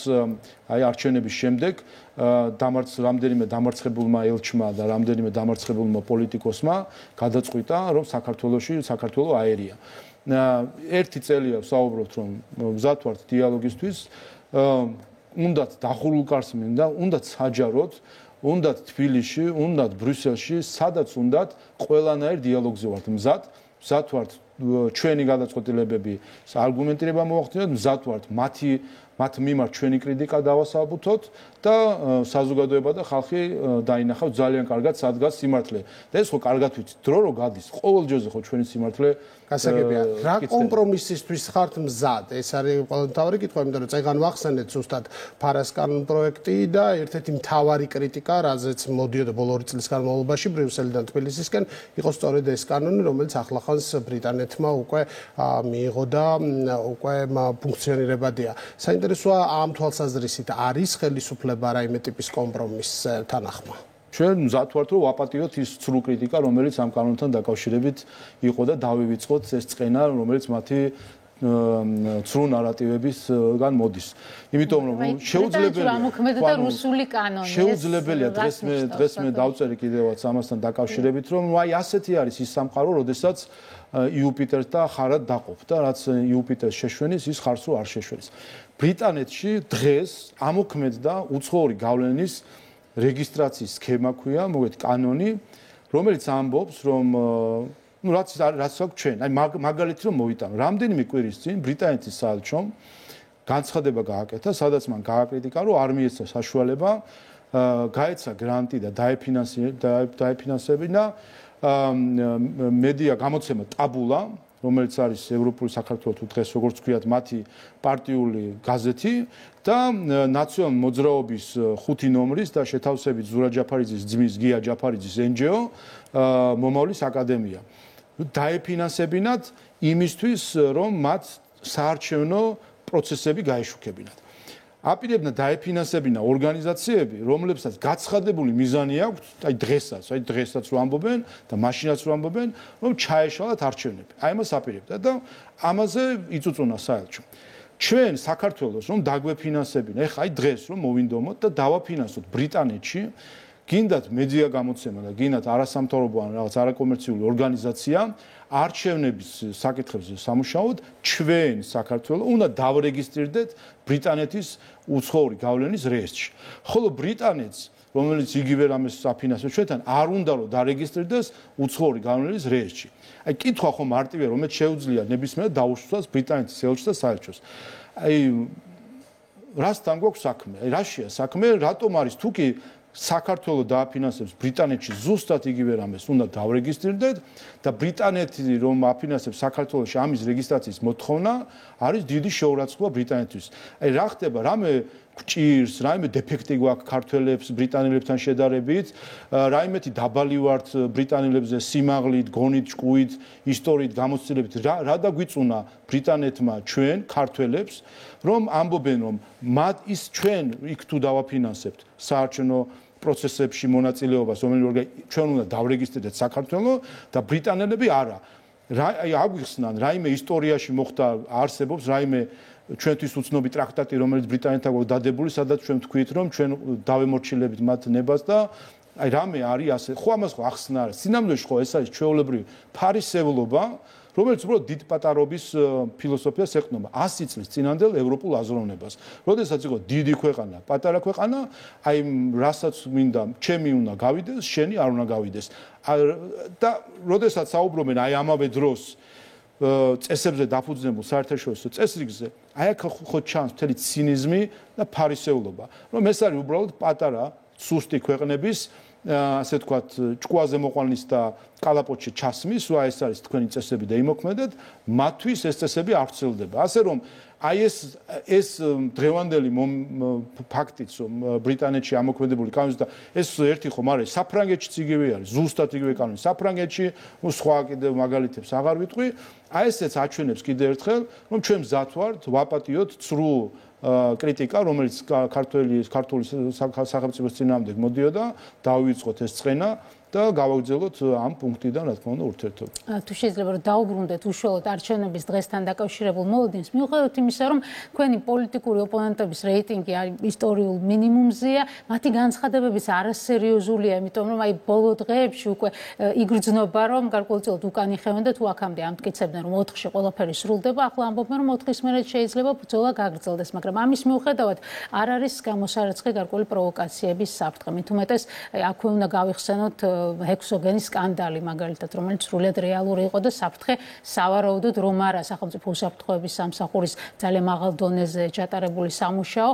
აი არჩევნების შემდეგ რამდენიმე დამარცხებულმა ელჩმა და რამდენიმე დამარცხებულმა პოლიტიკოსმა გადაწყვიტა, რომ საქართველო აერია. ერთი წელია საუბრობთ, რომ მზად ვართ დიალოგისთვის, უნდათ დახურულ კარს მინდა, უნდათ საჯაროდ, უნდათ თბილისში, უნდათ ბრიუსელში, სადაც უნდათ ყველანაირ დიალოგზე ვართ მზად ვართ ჩვენი გადაწყვეტილებები არგუმენტირება მოახდინოთ, მზად ვართ მათ მიმართ ჩვენი კრიტიკა დავასაბუთოთ და საზოგადოება და ხალხი დაინახავთ ძალიან კარგად სადგას სიმართლე. და ეს ხო კარგად ვიცით, დრო რო გადის, ყოველ ჯერზე ხო ჩვენი სიმართლე გასაგებია. რა კომპრომისისთვის ხართ მზად? ეს არის ყოველთავარი კითხვა, იმიტომ რომ წეგან ვახსენეთ ზუსტად ფარას კანონ პროექტი და ერთ-ერთი მთავარი კრიტიკა, რაზეც მოდიოდა ბოლო 2 წლის განმავლობაში ბრიუსელიდან თბილისისკენ, იყო სწორედ ეს კანონი, რომელიც ახლახანს ბრიტანეთმა უკვე მიიღო და უკვე ფუნქციონირებადია. საინტერესოა ამ თვალსაზრისით არის ხელისუფლება რაიმე ტიპის კომპრომისთან ახმა? ჩვენ მზად ვართ რომ ვაპატიოთ ის ცრუ კრიტიკა, რომელიც ამ კანონთან დაკავშირებით იყო და დავივიწყოთ ეს წყენა, რომელიც მათი ცრუ ნარატივებისგან მოდის. იმიტომ რომ შეუძლებელია დღეს მე დავწერე კიდევაც ამასთან დაკავშირებით, რომ აი ასეთი არის ის სამყარო, როდესაც იუპიტერს და ხარად დაყოფ და რაც იუპიტერს შეშვენის, ის ხარს რო არ შეშვენის. ბრიტანეთში დღეს ამოქმედდა უცხოური გავლენის რეგისტრაციის სქემა ქვია, მოგეთ კანონი, რომელიც ამბობს, რომ ну რაც აქვს ჩვენ აი მაგალითი რომ მოვიტანო რამდენიმე კვირის წინ ბრიტანეთის საელჩომ განცხადება გააკეთა სადაც მან გააკრიტიკა რომ არმიასთან საშუალება გაეცა გრანტი და დაეფინანსებინა მედია გამოცემა ტაბულა რომელიც არის ევროპული საქართველოს თუ დღეს როგორც ვქვიათ მათი პარტიული გაზეთი და ნაციონალური მოძრაობის 5 ნომრის და შეთავსებით ზურა ჯაფარიძის ძმის გია ჯაფარიძის NGO მომავლის აკადემია დაეფინანსებინათ იმისთვის რომ მათ საარჩევნო პროცესები გაეშუქებინათ აპირებდა დაეფინანსებინა ორგანიზაციები, რომლებსაც გაცხადებული მიზანი აქვს, აი დღესაც რო ამბობენ და მაშინაც რო ამბობენ, რომ ჩაეშალათ არჩევნები. აი ამას აპირებდა და ამაზე იწუწუნა საელჩო. ჩვენ საქართველოს რომ დაგვეფინანსებინა, ეხლა აი დღეს რომ მოვინდომოთ და დავაფინანსოთ ბრიტანეთში, გინდათ მედია გამოცემა და გინდათ არასამთავრობო ან რაღაც არაკომერციული ორგანიზაცია არჩევნების საკითხებზე სამუშაოდ ჩვენ საქართველოს უნდა დავრეგისტრირდეთ ბრიტანეთის უცხოური გავლენის რეესტრში. ხოლო ბრიტანეთს, რომელიც იგივე რამეს აფინანსებს ჩვენთან, არ უნდა რომ დარეგისტრირდეს უცხოური გავლენის რეესტრში. აი კითხვა ხო მარტივია, რომელიც შეუძლია ნებისმიერ დაუშვას ბრიტანეთის ელჩს და საელჩოს. აი რასთან გვაქვს საქმე? აი რაშია საქმე? რატომ არის თუკი საქართველოს დააფინანსებს ბრიტანეთში ზუსტად იგივე რამეს უნდა დავრეგისტრირდეთ და ბრიტანეთი რომ აფინანსებს საქართველოში ამის რეგისტრაციის მოთხოვნა არის დიდი შეურაცხყოფა ბრიტანეთთვის. აი რა ხდება, რამე გჭირს, რაიმე დეფექტი გვაქვს ქართველებს ბრიტანელებთან შედარებით, რაიმეთი დაბალი ვართ ბრიტანელებზე სიმაღლით, გონით, ჭკუით, ისტორიით, გამოცდილებით, რა დაგვიწუნა ბრიტანეთმა ჩვენ ქართველებს, რომ ამბობენ რომ მათ ის ჩვენ იქ თუ დავაფინანსებთ საარჩევნო პროცესებში მონაწილეობას, რომელიც ჩვენ უნდა დავრეგისტრირდეთ საქართველოს და ბრიტანელები არა. აი აგვიხსნან, რაიმე ისტორიაში მოხდა არსებობს რაიმე ჩვენთვის უცნობი ტრაქტატი, რომელიც ბრიტანეთთან გვაქვს დადებული, სადაც ჩვენ ვთქვით, რომ ჩვენ დავემორჩილებით მათ ნებას და აი რამე არის ასე. ხო ამას ხო ახსნა არის. სინამდვილეში ხო ეს არის ჩვეულებრივი ფარისევლობა, რომელიც უბრალოდ დიდ პატარობის ფილოსოფიას ეყრდნობა 100 წლის წინანდელ ევროპულ აზროვნებას. როდესაც იყო დიდი ქვეყანა, პატარა ქვეყანა, აი რასაც მინდა, ჩემი უნდა გავიდეს, შენი არ უნდა გავიდეს. და როდესაც საუბრობენ აი ამავე დროს წესებზე დაფუძნებულ საერთაშორისო წესრიგზე, აი აქ ხო ჩანს მთელი ცინიზმი და ფარისევლობა, რომ ეს არის უბრალოდ პატარა, სუსტი ქვეყნების ასე ვთქვათ, ჭკუაზე მოყვანის და კალაპოტში ჩასმის, რა ეს არის თქვენი წესები და იმოქმედეთ, მათთვის ეს წესები არ ვრცელდება. ასე რომ აი ეს დღევანდელი ფაქტიც რომ ბრიტანეთში ამოქმედებული კანონი და ეს ერთი ხომ არის საფრანგეთშიც იგივე არის, ზუსტად იგივე კანონი საფრანგეთში, სხვა კიდევ მაგალითებს აღარ ვიტყვი, აი ესეც აჩვენებს კიდევ ერთხელ, რომ ჩვენ მზად ვართ ვაპატიოთ ცრუ კრიტიკა, რომელიც ქართული სახელმწიფოს წინააღმდეგ მოდიოდა, დავიწყოთ ეს წყენა და გავაგრძელოთ ამ პუნქტიდან რა თქმა უნდა ურთიერთობა. თუ შეიძლება რომ დაუბრუნდეთ უშუალოდ არჩევნების დღესთან დაკავშირებულ მოლოდინს, მიუხედავად იმისა, რომ თქვენი პოლიტიკური ოპონენტების რეიტინგი არის ისტორიულ მინიმუმზეა, მათი განცხადებებიც არასერიოზულია, იმიტომ რომ აი ბოლო დღეებში უკვე იგრძნობა, რომ გარკვეულწილად უკან იხევენ და თუ აქამდე ამტკიცებდნენ, რომ 4-ში ყველაფერი სრულდება, ახლა ამბობენ, რომ 4-ის მერე შეიძლება ბრძოლა გაგრძელდეს, მაგრამ ამის მიუხედავად არ არის გამოსარაცხი გარკვეული პროვოკაციების საფრთხე. მით უმეტეს აქვე უნდა გავიხსენოთ ჰექსოგენის სკანდალი მაგალითად, რომელიც სრულიად რეალური იყო და საფრთხე სავარაუდოდ რომ არა სახელმწიფო უსაფრთხოების სამსახურის ძალიან მაღალ დონეზე ჩატარებული სამუშაო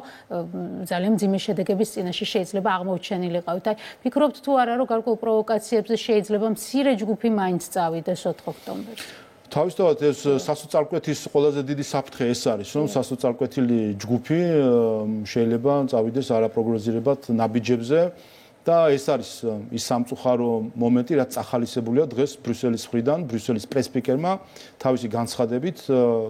ძალიან მძიმე შედეგების წინაშე შეიძლება აღმოჩენილიყავით. აი ფიქრობთ თუ არა რომ გარკვეულ პროვოკაციებზე შეიძლება მცირე ჯგუფი მაინც წავიდეს 4 ოქტომბერს? თავისთავად ეს სასოწარკვეთის ყველაზე დიდი საფრთხე ეს არის, რომ სასოწარკვეთილი ჯგუფი შეიძლება წავიდეს არაპროგნოზირებად ნაბიჯებზე. და ეს არის ის სამწუხარო მომენტი, რაც ახალისებულია დღეს ბრიუსელის მხრიდან, ბრიუსელის პრესპიკერმა თავისი განცხადებით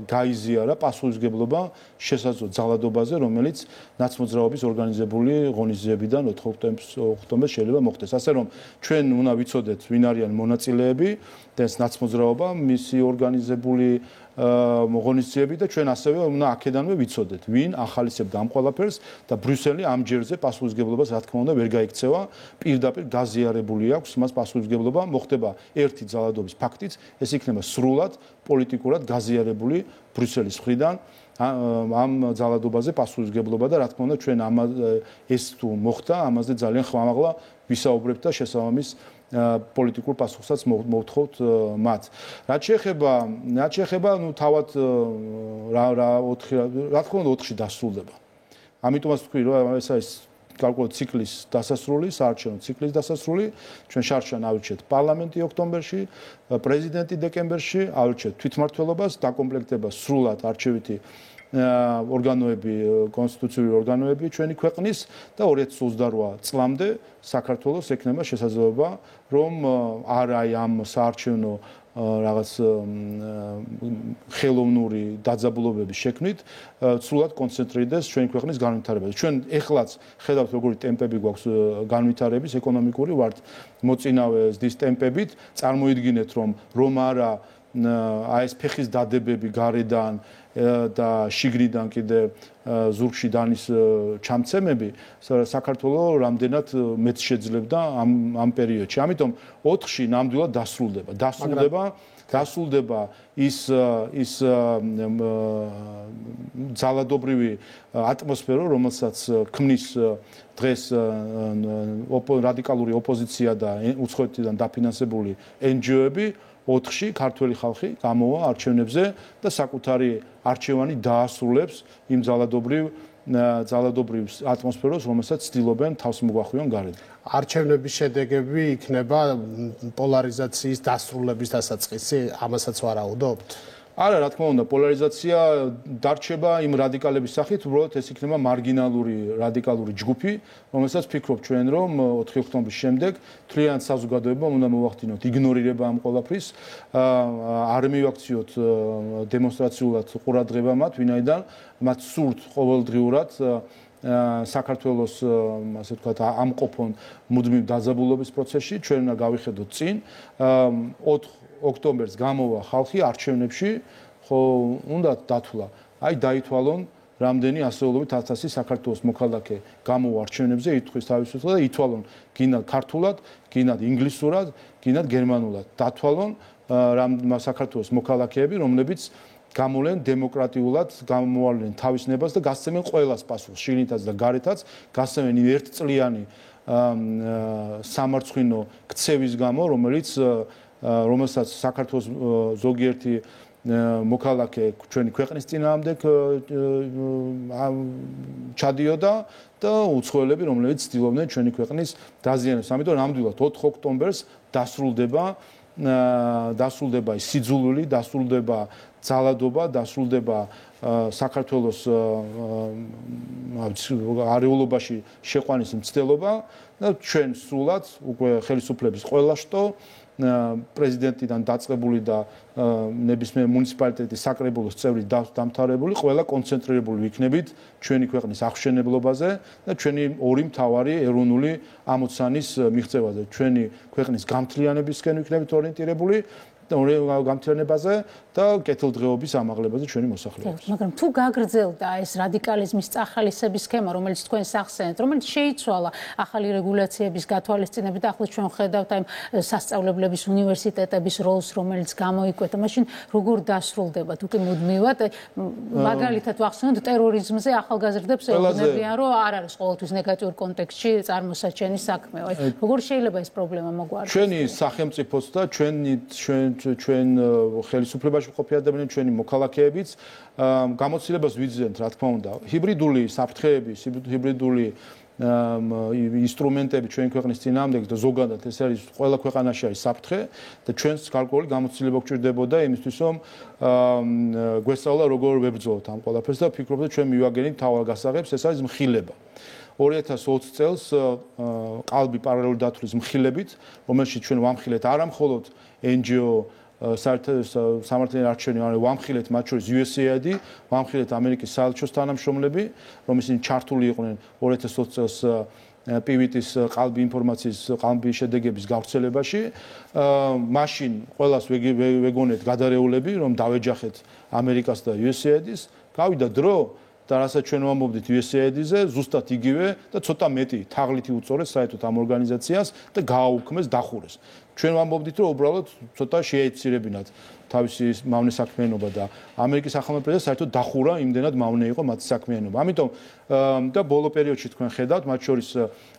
გაიზიარა პასუხისმგებლობა შესაძლო ძალადობაზე, რომელიც ნაცმოძრაობის ორგანიზებული ღონისძიებიდან 4 ოქტომბერს შეიძლება მოხდეს. ასე რომ ჩვენ უნდა ვიცოდეთ, ვინ არიან მონაწილეები და ეს ნაცმოძრაობა, მისი ორგანიზებული ღონისძიები და ჩვენ ასევე უნდა აქედანვე ვიცოდეთ, ვინ ახალისებდა ამ ყველაფერს და ბრიუსელი ამ ჯერზე პასუხისმგებლობას რა თქმა უნდა ვერ გაიქცევა, პირდაპირ გაზიარებული აქვს მას პასუხისმგებლობა, მოხდება ერთი ძალადობის ფაქტიც, ეს იქნება სრულად პოლიტიკურად გაზიარებული ბრიუსელის მხრიდან ამ ძალადობაზე პასუხისმგებლობა და რა თქმა უნდა ჩვენ ეს თუ მოხდა, ამაზე ძალიან ხმამაღლა ვისაუბრებთ და შესაბამის პოლიტიკურ პასუხსაც მოვთხოვთ მათ. რაც შეეხება თავად რა თქმა უნდა 4-ში დასრულდება. ამიტომაც ვთქვი რომ ეს არის გარკვეული ციკლის დასასრული, საარჩევნო ციკლის დასასრული. ჩვენ შარშან ავირჩეთ პარლამენტი ოქტომბერში, პრეზიდენტი დეკემბერში, ავირჩეთ თვითმმართველობას, დაკომპლექტება სრულად არჩევითი ორგანოები, კონსტიტუციური ორგანოები ჩვენი ქვეყნის და 2028 წლამდე საქართველოს ექნება შესაძლებლობა, რომ არა ამ საარჩევნო რაღაც ხელოვნური დაძაბულობების შექმნით სრულად კონცენტრირდეს ჩვენი ქვეყნის განვითარებაზე. ჩვენ ეხლაც ხედავთ როგორი ტემპები გვაქვს განვითარების ეკონომიკური ვართ მოწინავე ზრდის ტემპებით. წარმოიდგინეთ რომ არა აი ეს ფეხის დადებები გარედან და შიგნიდან კიდე ზურგში დანის ჩამცემები საქართველოს რამდენად მეც შეძლებდა ამ პერიოდში. ამიტომ 4-ში ნამდვილად დასრულდება ის ძალადობრივი ატმოსფერო, რომელსაც ქმნის დღეს რადიკალური ოპოზიცია და უცხოეთიდან დაფინანსებული NGO-ები. 4-ში ქართველი ხალხი გამოვა არჩევნებზე და საკუთარი არჩევანი დაასრულებს იმ ძალადობრივ ატმოსფეროს, რომელსაც ცდილობენ თავს მოგვახვიონ გარეთ. არჩევნების შედეგები იქნება პოლარიზაციის დასრულების დასაწყისი, ამასაც ვარაუდობთ? არა, რა თქმა უნდა, პოლარიზაცია დარჩება იმ რადიკალების სახით, უბრალოდ ეს იქნება მარგინალური რადიკალური ჯგუფი, რომელსაც ფიქრობ ჩვენ, რომ 4 ოქტომბრის შემდეგ თლიანად საზოგადოებამ უნდა მოვახდინოთ იგნორირება ამ ყველაფრის, არ მივაქციოთ დემონსტრაციულად ყურადღება მათ, ვინაიდან მათ სურთ ყოველდღიურად საქართველოს ასე ვთქვათ ამყოფონ მუდმივ დაძაბულობის პროცესში, ჩვენ უნდა გავიხედოთ წინ 4 ოქტომბერს გამოვა ხალხი არჩევნებში, ხო უნდა დათვლა. აი დაითვალონ რამდენი ასეულობით 1000 საქართველოს მოქალაქე გამოვა არჩევნებზე, ითქვის თავისუფლად და ითვალონ გინდათ ქართულად, გინდათ ინგლისურად, გინდათ გერმანულად. დათვალონ საქართველოს მოქალაქეები, რომლებიც გამოვლენ დემოკრატიულად, გამოვალენ თავის ნებას და გასცემენ ყველას პასუხს, შიგნითაც და გარეთაც, გასცემენ ერთწლიანი სამარცხვინო ქცევის გამო, რომელსაც საქართველოს ზოგიერთი მოქალაქე ჩვენი ქვეყნის წინააღმდეგ ჩადიოდა და უცხოელები, რომლებიც ცდილობდნენ ჩვენი ქვეყნის დაზიანებას. ამიტომ ნამდვილად 4 ოქტომბერს დასრულდება ის სიძულვილი, დასრულდება ძალადობა, დასრულდება საქართველოს არეულობაში შეყვანის მცდელობა და ჩვენ სრულად უკვე ხელისუფლების ყველა შტო პრეზიდენტიდან დაწყებული და ნებისმიერ მუნიციპალიტეტის საკრებულოს წევრი დამთავრებული ყველა კონცენტრირებული ვიქნებით ჩვენი ქვეყნის აღშენებლობაზე და ჩვენი ორი მთავარი ეროვნული ამოცანის მიღწევაზე. ჩვენი ქვეყნის გამთლიანებისკენ ვიქნებით ორიენტირებული გამთლიანებაზე და კეთილდღეობის ამაღლებაზე ჩვენი მოსახლეობის. მაგრამ თუ გაგრძელდა ეს რადიკალიზმის წახალისების სქემა, რომელიც თქვენ სახსენეთ, რომელიც შეიცვალა ახალი რეგულაციების გათვალისწინებით, ახლა ჩვენ ხედავთ აი სასწავლებლების უნივერსიტეტების როლს, რომელიც გამოიკვეთა, მაშინ როგორ დასრულდება თუ კი მუდმივად მაგალითად ვახსენოთ ტერორიზმზე ახალგაზრდებს ეუბნებიან, რომ არ არის ყოველთვის ნეგატიურ კონტექსტში წარმოსაჩენი საქმე. აი როგორ შეიძლება ეს პრობლემა მოგვარდეს? ჩვენი სახელმწიფოც და ჩვენ ხელისუფლებაში მყოფი ადამიანები, ჩვენი მოქალაქეებიც გამოცდილებას ვიძენთ, რა თქმა უნდა, ჰიბრიდული საფრთხეები, ჰიბრიდული ინსტრუმენტები ჩვენი ქვეყნის წინააღმდეგ და ზოგადად ეს არის ყველა ქვეყანაში არის საფრთხე და ჩვენს გარკვეული გამოცდილება გვჭირდებოდა იმისთვის, რომ გვესწავლა როგორ ვებრძოლოთ ამ ყველაფერს და ვფიქრობ, რომ ჩვენ მივაგენით მთავარ გასაღებს, ეს არის მხილება. 2020 წელს ყალბი პარალელური დათვლის მხილებით, რომელშიც ჩვენ ვამხილეთ არა მხოლოდ NGO სამართლიანი არჩევნები, მაგრამ ვამხილეთ მათ შორის USAID, ვამხილეთ ამერიკის საელჩოს თანამშრომლები, რომ ისინი ჩართული იყვნენ 2020 წელს PVT-ის ყალბი ინფორმაციის ყალბი შედეგების გავრცელებაში. მაშინ ყველას ვეგონეთ გადარეულები, რომ დავეჯახეთ ამერიკას და USAID-ს. გავიდა დრო და რასაც ჩვენ ვამბობდით USAID-ზე, ზუსტად იგივე და ცოტა მეტი თაღლითი უწორეს საერთოდ ამ ორგანიზაციას და გააუქმეს, დახურეს. ჩვენ ვამბობდით, რომ უბრალოდ ცოტა შეეცირებინათ თავისი მავნე საქმიანობა და ამერიკის ახალმა პრეზიდენტს საერთოდ დახურა იმდენად მავნე იყო მათი საქმიანობა. ამიტომ და ბოლო პერიოდში თქვენ ხედავთ, მათ შორის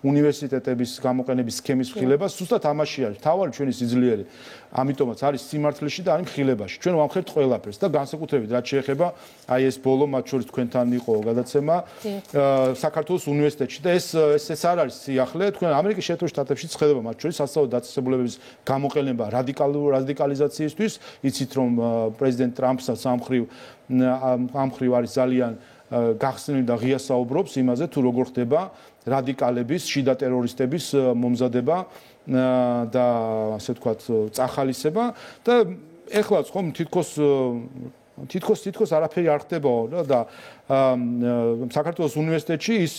უნივერსიტეტების გამოყენების სქემის მხილება სუსტად ამაში არის. თავარი ჩვენი სიძლიერე. ამიტომაც არის სიმართლეში და არის მხილებაში. ჩვენ ვამხერთ ყველაფერს და განსაკუთრებით რაც შეეხება აი ეს ბოლო მათ შორის თქვენთან იყო გადაცემა საქართველოს უნივერსიტეტში და ეს არ არის სიახლე. თქვენ ამერიკის შეერთებულ შტატებში ხედავთ მათ შორის სასწავლო დაწესებულებების გამოყენება რადიკალიზაციისთვის. იცით რომ პრეზიდენტ ტრამპსაც ამ მხრივ არის ძალიან გახსნილი და ღია საუბრობს იმაზე თუ როგორ ხდება რადიკალების, შიდა ტერორისტების მომზადება და ასე ვთქვათ წახალისება და ეხლა ხომ თითქოს არაფერი არ ხდებაო და საქართველოს უნივერსიტეტში ის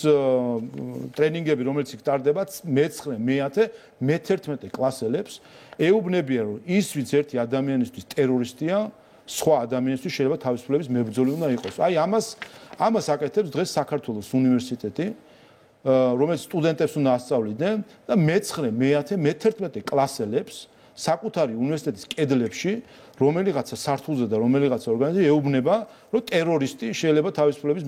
ტრენინგები რომელიც იქ ტარდება მე-9, მე-10, მე-11 კლასელებს ეუბნებიან რომ ის ვინც ერთი ადამიანისთვის ტერორისტია სხვა ადამიანისთვის შეიძლება თავისუფლების მებრძოლი უნდა იყოს. აი ამას აკეთებს დღეს საქართველოს უნივერსიტეტი რომელიც სტუდენტებს უნდა ასწავლიდნენ და მე-9, მე-10, მე-11 კლასელებს საკუთარი უნივერსიტეტის კედლებში რომელიღაცა სართულზე და რომელიღაცა ორგანიზაცია ეუბნება რომ ტერორისტი შეიძლება თავისუფლების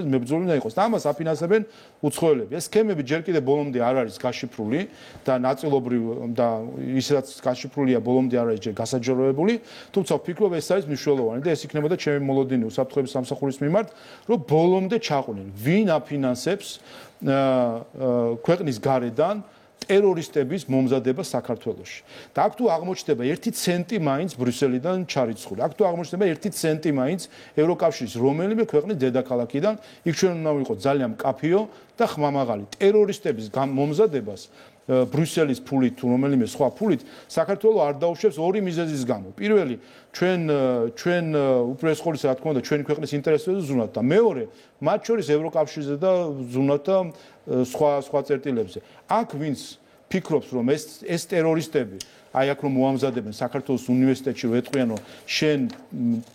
მებრძოლი უნდა იყოს და ამას აფინანსებენ უცხოელები. ეს სქემები ჯერ კიდევ ბოლომდე არ არის გაშიფრული და ნაწილობრივ და ისედაც გაშიფრულია ბოლომდე არ არის ჯერ გასაჯაროებული, თუმცა ვფიქრობ ეს არის მნიშვნელოვანი და ეს იქნებოდა ჩემი მოლოდინი უსაფრთხოების სამსახურის მიმართ რომ ბოლომდე ჩაყვნენ ვინ აფინანსებს ქვეყნის გარედან ტერორისტების მომზადება საქართველოში. და აქ თუ აღმოჩნდება 1 ცენტი მაინც ბრიუსელიდან ჩარიცხული. აქ თუ აღმოჩნდება 1 ცენტი მაინც ევროკავშირის რომელიმე ქვეყნის დედაქალაქიდან, იქ ჩვენ უნდა ვიყოთ ძალიან მკაფიო და ხმამაღალი. ტერორისტების მომზადებას ბრიუსელის ფულით თუ რომელიმე სხვა ფულით საქართველოს არ დაუშვებს ორი მიზეზის გამო. პირველი, ჩვენ უპირველეს ყოვლისა, რა თქმა უნდა, ჩვენი ქვეყნის ინტერესებზე ზრუნავთ და მეორე, მათ შორის ევროკავშირზე და ზრუნავთ და სხვა წერტილებზე. აქ ვინც ფიქრობს რომ ეს ტერორისტები აი აქ რომ მოამზადებენ საქართველოს უნივერსიტეტში რომ ეტყვიან რომ შენ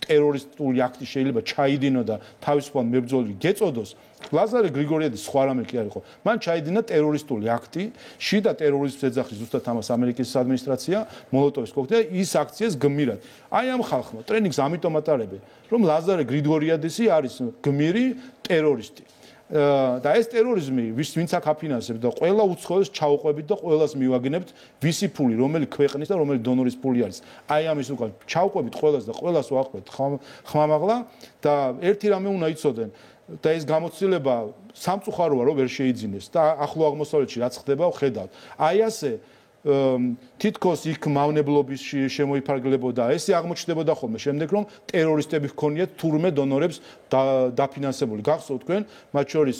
ტერორისტული აქტი შეიძლება ჩაიდინო და თავისუფალ მებრძოლი გეწოდოს ლაზარე გრიგორიაძის სხვა რამე კი არ იყო. მან ჩაიდინა ტერორისტული აქტი, შიდა ტერორიზმს ეძახის ზუსტად ამას ამერიკის ადმინისტრაცია, მოლოტოვის კოქტეილი ის აქციას გმირად. აი ამ ხალხმა ტრენინგს ამიტომ ატარებენ, რომ ლაზარე გრიგორიაძესი არის გმირი ტერორისტი. და ეს ტერორიზმი ვინც აქ აფინანსებს და ყველა უცხოელს ჩაუყვებით და ყველას მივაგინებთ ვისი ფული, რომელი ქვეყნის და რომელი დონორის ფული არის. აი ამის უკან ჩაუყვებით ყველას და ყველას ვახვევთ ხმამაღლა და ერთი რამე უნდა იცოდენ და ეს გამოცდილება სამწუხაროა რომ ვერ შეიძინეს და ახლო აღმოსავლეთში რაც ხდება ხედავთ. აი ასე თითქოს იქ მავნებლობის შემოიფარგლებოდა ესე აღმოჩნდებოდა ხოლმე შემდეგ რომ ტერორისტები ჰქონიათ თურმე დონორებს დაფინანსებული. გახსოვთ თქვენ მათ შორის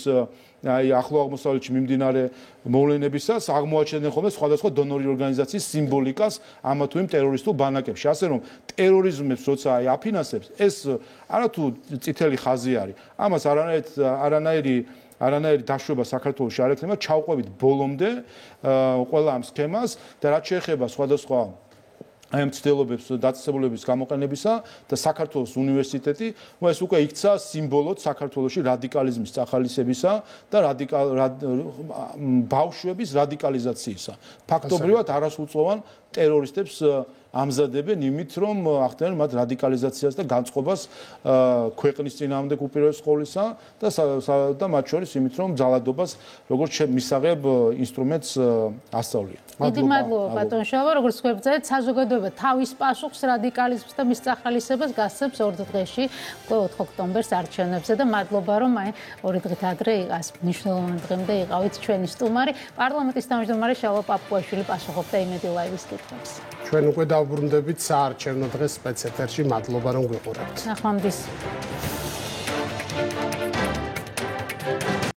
აი ახლო აღმოსავლეთში მიმდინარე მოვლენებისას აღმოაჩენდნენ ხოლმე სხვადასხვა დონორი ორგანიზაციის სიმბოლიკას ამა თუ იმ ტერორისტულ ბანაკებში. ასე რომ ტერორიზმებს როცა აი აფინანსებს ეს არათუ წითელი ხაზი არის. ამას არანაირი დაშვება საქართველოში არ ექნება, ჩავყვებით ბოლომდე ყველა ამ სქემას და რაც შეეხება სხვადასხვა აი ამ ცდილობებს დაწესებულების გამოყენებისა და საქართველოს უნივერსიტეტი, ეს უკვე იქცა სიმბოლოდ საქართველოში რადიკალიზმის წახალისებისა და ბავშვების რადიკალიზაციისა. ფაქტობრივად არასრულწლოვან ტერორისტებს ამზადებენ იმით, რომ ახდენენ მათ რადიკალიზაციას და განწყობას ქვეყნის წინააღმდეგ უპირველეს ყოვლისა და მათ შორის იმით, რომ ძალადობას როგორც მისაღებ ინსტრუმენტს ასწავლიან. დიდი მადლობა ბატონ შავა, როგორც გვებძეთ, საზოგადოება თავის პასუხს რადიკალიზმს და მის წახალისებას გასცემს 2 დღეში, 4 ოქტომბერს არჩევნებზე და მადლობა რომ აი 2 დღით ადრე იყავს მნიშვნელოვანი დღემდე იყავით ჩვენი სტუმარი, პარლამენტის თავმჯდომარე შავა პაპუაშვილი პასუხობდა იმედი ლაივის კითხვებს. ჩვენ უკვე დავბრუნდებით საარჩევნო დღეს სპეცეთერში. მადლობა რომ გვიყურებთ. ნახვამდის.